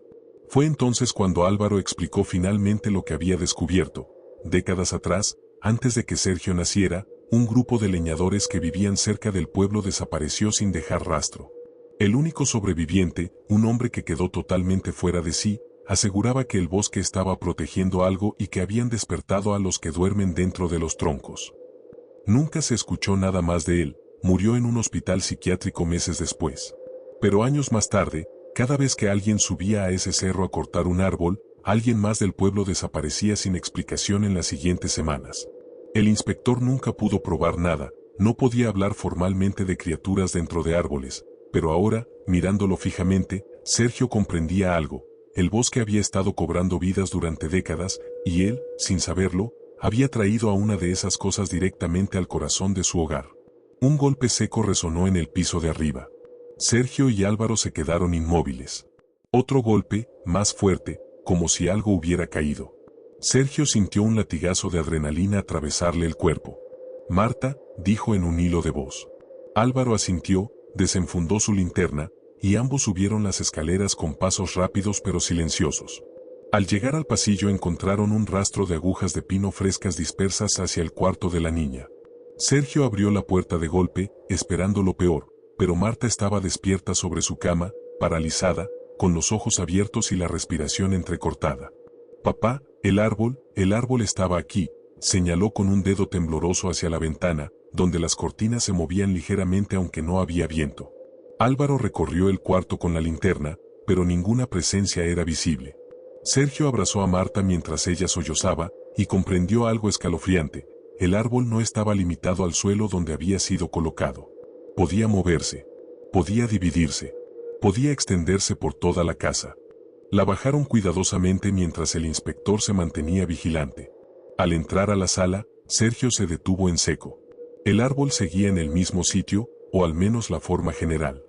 Fue entonces cuando Álvaro explicó finalmente lo que había descubierto. Décadas atrás, antes de que Sergio naciera, un grupo de leñadores que vivían cerca del pueblo desapareció sin dejar rastro. El único sobreviviente, un hombre que quedó totalmente fuera de sí, aseguraba que el bosque estaba protegiendo algo y que habían despertado a los que duermen dentro de los troncos. Nunca se escuchó nada más de él, murió en un hospital psiquiátrico meses después. Pero años más tarde, cada vez que alguien subía a ese cerro a cortar un árbol, alguien más del pueblo desaparecía sin explicación en las siguientes semanas. El inspector nunca pudo probar nada, no podía hablar formalmente de criaturas dentro de árboles, pero ahora, mirándolo fijamente, Sergio comprendía algo. El bosque había estado cobrando vidas durante décadas, y él, sin saberlo, había traído a una de esas cosas directamente al corazón de su hogar. Un golpe seco resonó en el piso de arriba. Sergio y Álvaro se quedaron inmóviles. Otro golpe, más fuerte, como si algo hubiera caído. Sergio sintió un latigazo de adrenalina atravesarle el cuerpo. «Marta», dijo en un hilo de voz. Álvaro asintió, desenfundó su linterna, y ambos subieron las escaleras con pasos rápidos pero silenciosos. Al llegar al pasillo encontraron un rastro de agujas de pino frescas dispersas hacia el cuarto de la niña. Sergio abrió la puerta de golpe, esperando lo peor, pero Marta estaba despierta sobre su cama, paralizada, con los ojos abiertos y la respiración entrecortada. «Papá, el árbol estaba aquí», señaló con un dedo tembloroso hacia la ventana, donde las cortinas se movían ligeramente aunque no había viento. Álvaro recorrió el cuarto con la linterna, pero ninguna presencia era visible. Sergio abrazó a Marta mientras ella sollozaba, y comprendió algo escalofriante: el árbol no estaba limitado al suelo donde había sido colocado. Podía moverse, podía dividirse, podía extenderse por toda la casa. La bajaron cuidadosamente mientras el inspector se mantenía vigilante. Al entrar a la sala, Sergio se detuvo en seco. El árbol seguía en el mismo sitio, o al menos la forma general.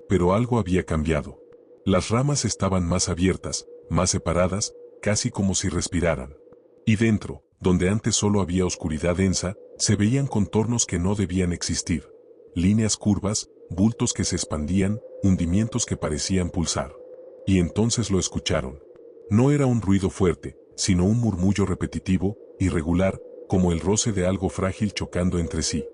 Pero algo había cambiado. Las ramas estaban más abiertas, más separadas, casi como si respiraran. Y dentro, donde antes solo había oscuridad densa, se veían contornos que no debían existir. Líneas curvas, bultos que se expandían, hundimientos que parecían pulsar. Y entonces lo escucharon. No era un ruido fuerte, sino un murmullo repetitivo, irregular, como el roce de algo frágil chocando entre sí.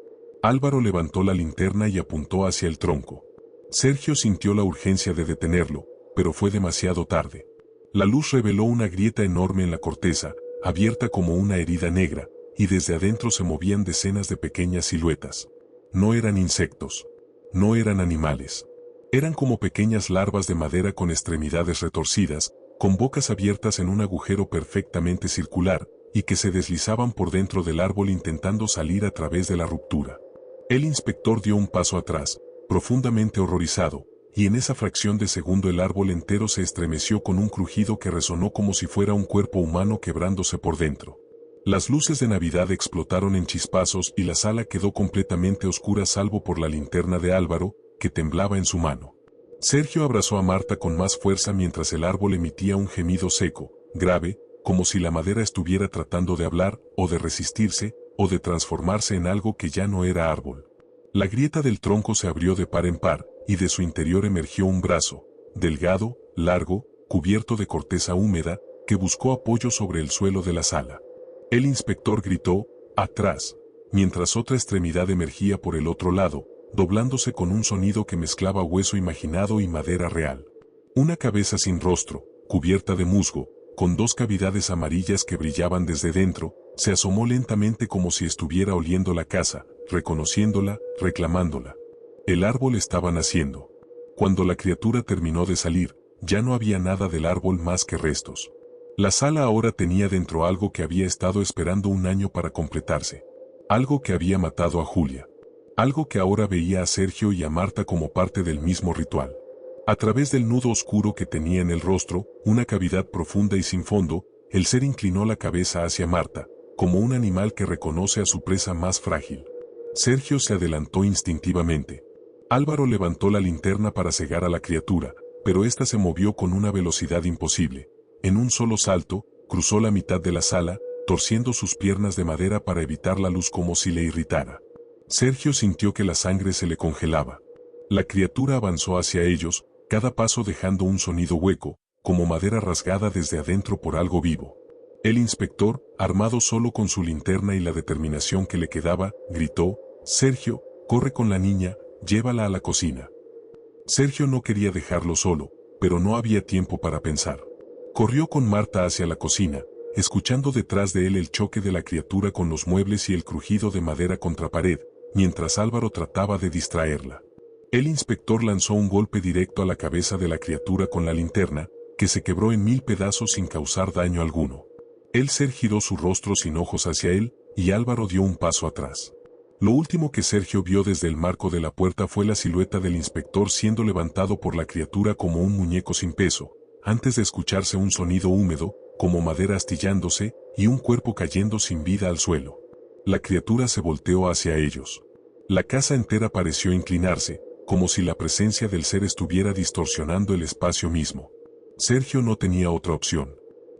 Álvaro levantó la linterna y apuntó hacia el tronco. Sergio sintió la urgencia de detenerlo, pero fue demasiado tarde. La luz reveló una grieta enorme en la corteza, abierta como una herida negra, y desde adentro se movían decenas de pequeñas siluetas. No eran insectos. No eran animales. Eran como pequeñas larvas de madera con extremidades retorcidas, con bocas abiertas en un agujero perfectamente circular, y que se deslizaban por dentro del árbol intentando salir a través de la ruptura. El inspector dio un paso atrás, profundamente horrorizado, y en esa fracción de segundo el árbol entero se estremeció con un crujido que resonó como si fuera un cuerpo humano quebrándose por dentro. Las luces de Navidad explotaron en chispazos y la sala quedó completamente oscura salvo por la linterna de Álvaro, que temblaba en su mano. Sergio abrazó a Marta con más fuerza mientras el árbol emitía un gemido seco, grave, como si la madera estuviera tratando de hablar, o de resistirse, o de transformarse en algo que ya no era árbol. La grieta del tronco se abrió de par en par, y de su interior emergió un brazo, delgado, largo, cubierto de corteza húmeda, que buscó apoyo sobre el suelo de la sala. El inspector gritó, «¡Atrás!», mientras otra extremidad emergía por el otro lado, doblándose con un sonido que mezclaba hueso imaginado y madera real. Una cabeza sin rostro, cubierta de musgo, con dos cavidades amarillas que brillaban desde dentro, se asomó lentamente como si estuviera oliendo la casa, reconociéndola, reclamándola. El árbol estaba naciendo. Cuando la criatura terminó de salir, ya no había nada del árbol más que restos. La sala ahora tenía dentro algo que había estado esperando un año para completarse. Algo que había matado a Julia. Algo que ahora veía a Sergio y a Marta como parte del mismo ritual. A través del nudo oscuro que tenía en el rostro, una cavidad profunda y sin fondo, el ser inclinó la cabeza hacia Marta, como un animal que reconoce a su presa más frágil. Sergio se adelantó instintivamente. Álvaro levantó la linterna para cegar a la criatura, pero ésta se movió con una velocidad imposible. En un solo salto, cruzó la mitad de la sala, torciendo sus piernas de madera para evitar la luz como si le irritara. Sergio sintió que la sangre se le congelaba. La criatura avanzó hacia ellos, cada paso dejando un sonido hueco, como madera rasgada desde adentro por algo vivo. El inspector, armado solo con su linterna y la determinación que le quedaba, gritó: «Sergio, corre con la niña, llévala a la cocina». Sergio no quería dejarlo solo, pero no había tiempo para pensar. Corrió con Marta hacia la cocina, escuchando detrás de él el choque de la criatura con los muebles y el crujido de madera contra pared, mientras Álvaro trataba de distraerla. El inspector lanzó un golpe directo a la cabeza de la criatura con la linterna, que se quebró en 1000 pedazos sin causar daño alguno. El ser giró su rostro sin ojos hacia él, y Álvaro dio un paso atrás. Lo último que Sergio vio desde el marco de la puerta fue la silueta del inspector siendo levantado por la criatura como un muñeco sin peso, antes de escucharse un sonido húmedo, como madera astillándose, y un cuerpo cayendo sin vida al suelo. La criatura se volteó hacia ellos. La casa entera pareció inclinarse, como si la presencia del ser estuviera distorsionando el espacio mismo. Sergio no tenía otra opción.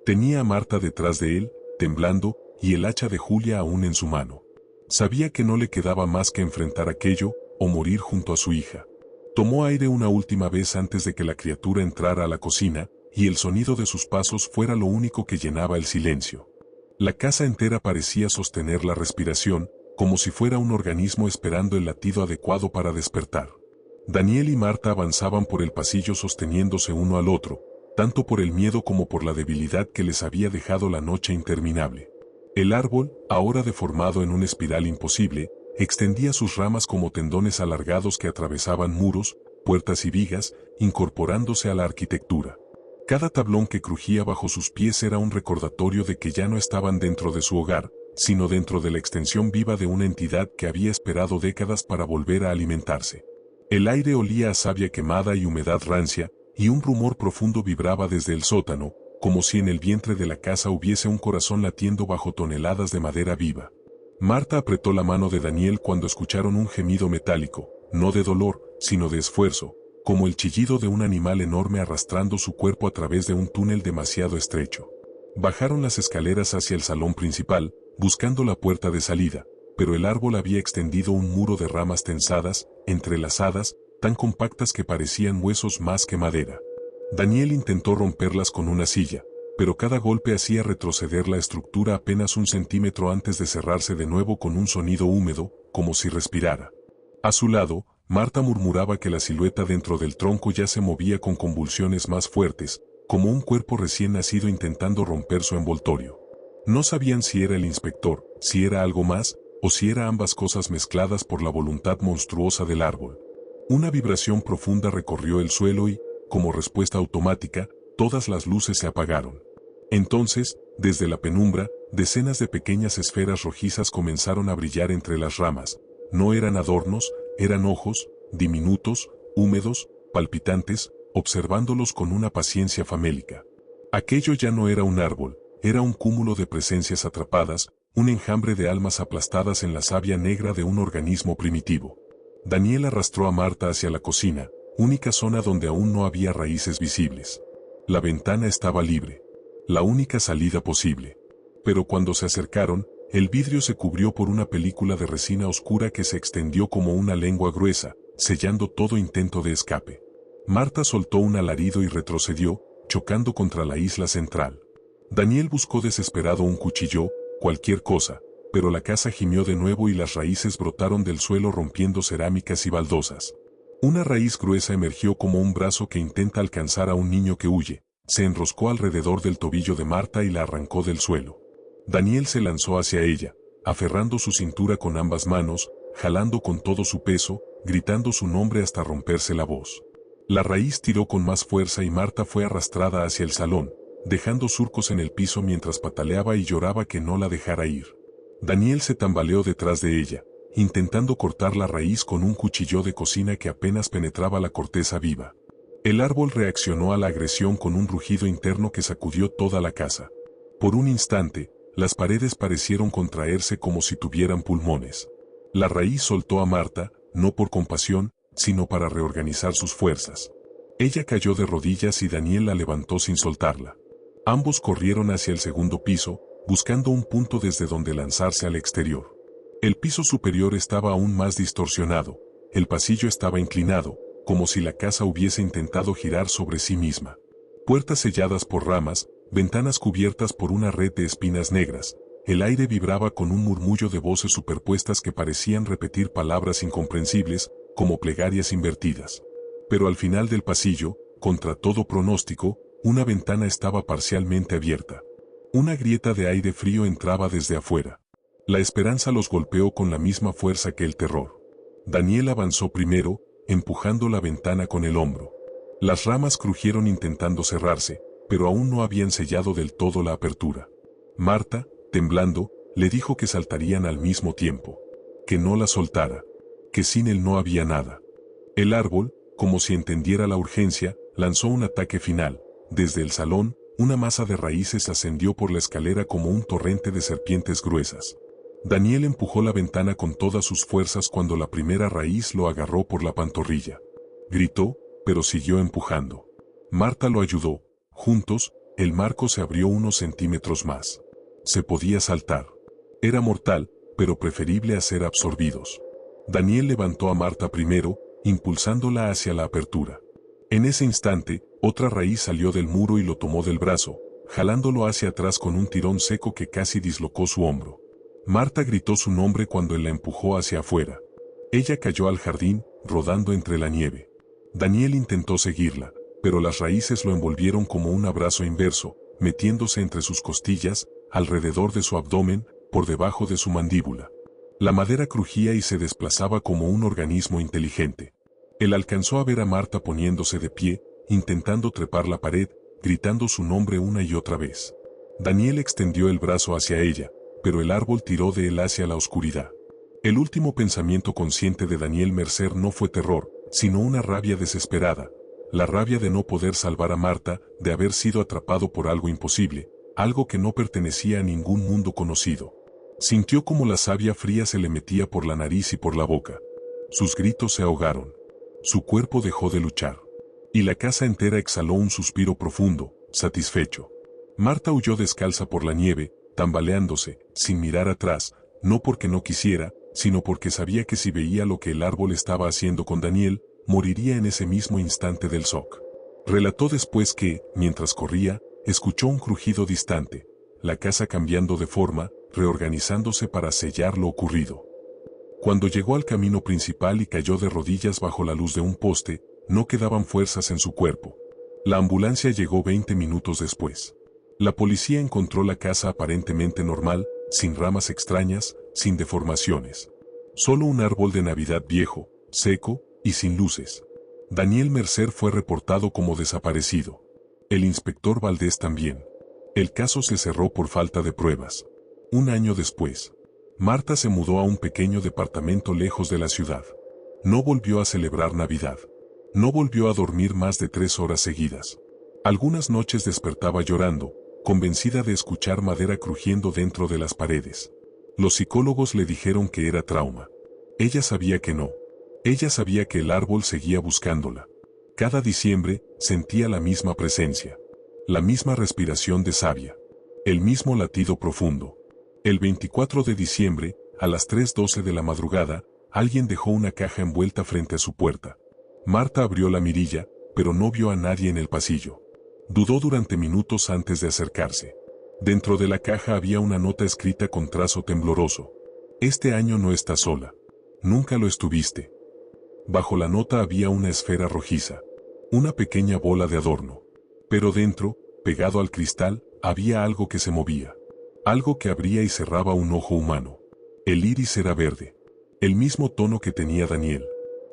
Tenía a Marta detrás de él, temblando, y el hacha de Julia aún en su mano. Sabía que no le quedaba más que enfrentar aquello, o morir junto a su hija. Tomó aire una última vez antes de que la criatura entrara a la cocina, y el sonido de sus pasos fuera lo único que llenaba el silencio. La casa entera parecía sostener la respiración, como si fuera un organismo esperando el latido adecuado para despertar. Daniel y Marta avanzaban por el pasillo sosteniéndose uno al otro, tanto por el miedo como por la debilidad que les había dejado la noche interminable. El árbol, ahora deformado en una espiral imposible, extendía sus ramas como tendones alargados que atravesaban muros, puertas y vigas, incorporándose a la arquitectura. Cada tablón que crujía bajo sus pies era un recordatorio de que ya no estaban dentro de su hogar, sino dentro de la extensión viva de una entidad que había esperado décadas para volver a alimentarse. El aire olía a savia quemada y humedad rancia, y un rumor profundo vibraba desde el sótano, como si en el vientre de la casa hubiese un corazón latiendo bajo toneladas de madera viva. Marta apretó la mano de Daniel cuando escucharon un gemido metálico, no de dolor, sino de esfuerzo, como el chillido de un animal enorme arrastrando su cuerpo a través de un túnel demasiado estrecho. Bajaron las escaleras hacia el salón principal, buscando la puerta de salida, pero el árbol había extendido un muro de ramas tensadas, entrelazadas, tan compactas que parecían huesos más que madera. Daniel intentó romperlas con una silla, pero cada golpe hacía retroceder la estructura apenas 1 centímetro antes de cerrarse de nuevo con un sonido húmedo, como si respirara. A su lado, Marta murmuraba que la silueta dentro del tronco ya se movía con convulsiones más fuertes, como un cuerpo recién nacido intentando romper su envoltorio. No sabían si era el inspector, si era algo más, o si era ambas cosas mezcladas por la voluntad monstruosa del árbol. Una vibración profunda recorrió el suelo y, como respuesta automática, todas las luces se apagaron. Entonces, desde la penumbra, decenas de pequeñas esferas rojizas comenzaron a brillar entre las ramas. No eran adornos, eran ojos, diminutos, húmedos, palpitantes, observándolos con una paciencia famélica. Aquello ya no era un árbol, era un cúmulo de presencias atrapadas, un enjambre de almas aplastadas en la savia negra de un organismo primitivo. Daniel arrastró a Marta hacia la cocina, única zona donde aún no había raíces visibles. La ventana estaba libre. La única salida posible. Pero cuando se acercaron, el vidrio se cubrió por una película de resina oscura que se extendió como una lengua gruesa, sellando todo intento de escape. Marta soltó un alarido y retrocedió, chocando contra la isla central. Daniel buscó desesperado un cuchillo, cualquier cosa, pero la casa gimió de nuevo y las raíces brotaron del suelo rompiendo cerámicas y baldosas. Una raíz gruesa emergió como un brazo que intenta alcanzar a un niño que huye, se enroscó alrededor del tobillo de Marta y la arrancó del suelo. Daniel se lanzó hacia ella, aferrando su cintura con ambas manos, jalando con todo su peso, gritando su nombre hasta romperse la voz. La raíz tiró con más fuerza y Marta fue arrastrada hacia el salón, dejando surcos en el piso mientras pataleaba y lloraba que no la dejara ir. Daniel se tambaleó detrás de ella, intentando cortar la raíz con un cuchillo de cocina que apenas penetraba la corteza viva. El árbol reaccionó a la agresión con un rugido interno que sacudió toda la casa. Por un instante, las paredes parecieron contraerse como si tuvieran pulmones. La raíz soltó a Marta, no por compasión, sino para reorganizar sus fuerzas. Ella cayó de rodillas y Daniel la levantó sin soltarla. Ambos corrieron hacia el segundo piso, buscando un punto desde donde lanzarse al exterior. El piso superior estaba aún más distorsionado, el pasillo estaba inclinado, como si la casa hubiese intentado girar sobre sí misma. Puertas selladas por ramas, ventanas cubiertas por una red de espinas negras. El aire vibraba con un murmullo de voces superpuestas que parecían repetir palabras incomprensibles, como plegarias invertidas. Pero al final del pasillo, contra todo pronóstico, una ventana estaba parcialmente abierta. Una grieta de aire frío entraba desde afuera. La esperanza los golpeó con la misma fuerza que el terror. Daniel avanzó primero, empujando la ventana con el hombro. Las ramas crujieron intentando cerrarse, pero aún no habían sellado del todo la apertura. Marta, temblando, le dijo que saltarían al mismo tiempo. Que no la soltara. Que sin él no había nada. El árbol, como si entendiera la urgencia, lanzó un ataque final. Desde el salón, una masa de raíces ascendió por la escalera como un torrente de serpientes gruesas. Daniel empujó la ventana con todas sus fuerzas cuando la primera raíz lo agarró por la pantorrilla. Gritó, pero siguió empujando. Marta lo ayudó. Juntos, el marco se abrió unos centímetros más. Se podía saltar. Era mortal, pero preferible a ser absorbidos. Daniel levantó a Marta primero, impulsándola hacia la apertura. En ese instante, otra raíz salió del muro y lo tomó del brazo, jalándolo hacia atrás con un tirón seco que casi dislocó su hombro. Marta gritó su nombre cuando él la empujó hacia afuera. Ella cayó al jardín, rodando entre la nieve. Daniel intentó seguirla, pero las raíces lo envolvieron como un abrazo inverso, metiéndose entre sus costillas, alrededor de su abdomen, por debajo de su mandíbula. La madera crujía y se desplazaba como un organismo inteligente. Él alcanzó a ver a Marta poniéndose de pie, intentando trepar la pared, gritando su nombre una y otra vez. Daniel extendió el brazo hacia ella, pero el árbol tiró de él hacia la oscuridad. El último pensamiento consciente de Daniel Mercer no fue terror, sino una rabia desesperada, la rabia de no poder salvar a Marta, de haber sido atrapado por algo imposible, algo que no pertenecía a ningún mundo conocido. Sintió como la savia fría se le metía por la nariz y por la boca. Sus gritos se ahogaron. Su cuerpo dejó de luchar. Y la casa entera exhaló un suspiro profundo, satisfecho. Marta huyó descalza por la nieve, tambaleándose, sin mirar atrás, no porque no quisiera, sino porque sabía que si veía lo que el árbol estaba haciendo con Daniel, moriría en ese mismo instante del shock. Relató después que, mientras corría, escuchó un crujido distante, la casa cambiando de forma, reorganizándose para sellar lo ocurrido. Cuando llegó al camino principal y cayó de rodillas bajo la luz de un poste, no quedaban fuerzas en su cuerpo. La ambulancia llegó 20 minutos después. La policía encontró la casa aparentemente normal, sin ramas extrañas, sin deformaciones. Solo un árbol de Navidad viejo, seco y sin luces. Daniel Mercer fue reportado como desaparecido. El inspector Valdés también. El caso se cerró por falta de pruebas. Un año después, Marta se mudó a un pequeño departamento lejos de la ciudad. No volvió a celebrar Navidad. No volvió a dormir más de 3 horas seguidas. Algunas noches despertaba llorando, convencida de escuchar madera crujiendo dentro de las paredes. Los psicólogos le dijeron que era trauma. Ella sabía que no. Ella sabía que el árbol seguía buscándola. Cada diciembre, sentía la misma presencia. La misma respiración de savia. El mismo latido profundo. El 24 de diciembre, a las 3:12 de la madrugada, alguien dejó una caja envuelta frente a su puerta. Marta abrió la mirilla, pero no vio a nadie en el pasillo. Dudó durante minutos antes de acercarse. Dentro de la caja había una nota escrita con trazo tembloroso. Este año no estás sola. Nunca lo estuviste. Bajo la nota había una esfera rojiza. Una pequeña bola de adorno. Pero dentro, pegado al cristal, había algo que se movía. Algo que abría y cerraba un ojo humano. El iris era verde. El mismo tono que tenía Daniel.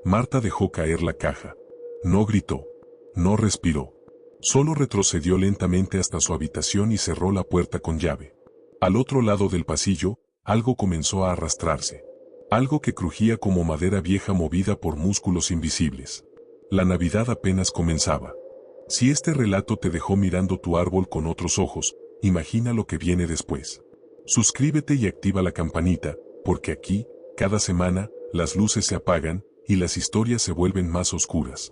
Marta dejó caer la caja. No gritó. No respiró. Solo retrocedió lentamente hasta su habitación y cerró la puerta con llave. Al otro lado del pasillo, algo comenzó a arrastrarse. Algo que crujía como madera vieja movida por músculos invisibles. La Navidad apenas comenzaba. Si este relato te dejó mirando tu árbol con otros ojos, imagina lo que viene después. Suscríbete y activa la campanita, porque aquí, cada semana, las luces se apagan y las historias se vuelven más oscuras.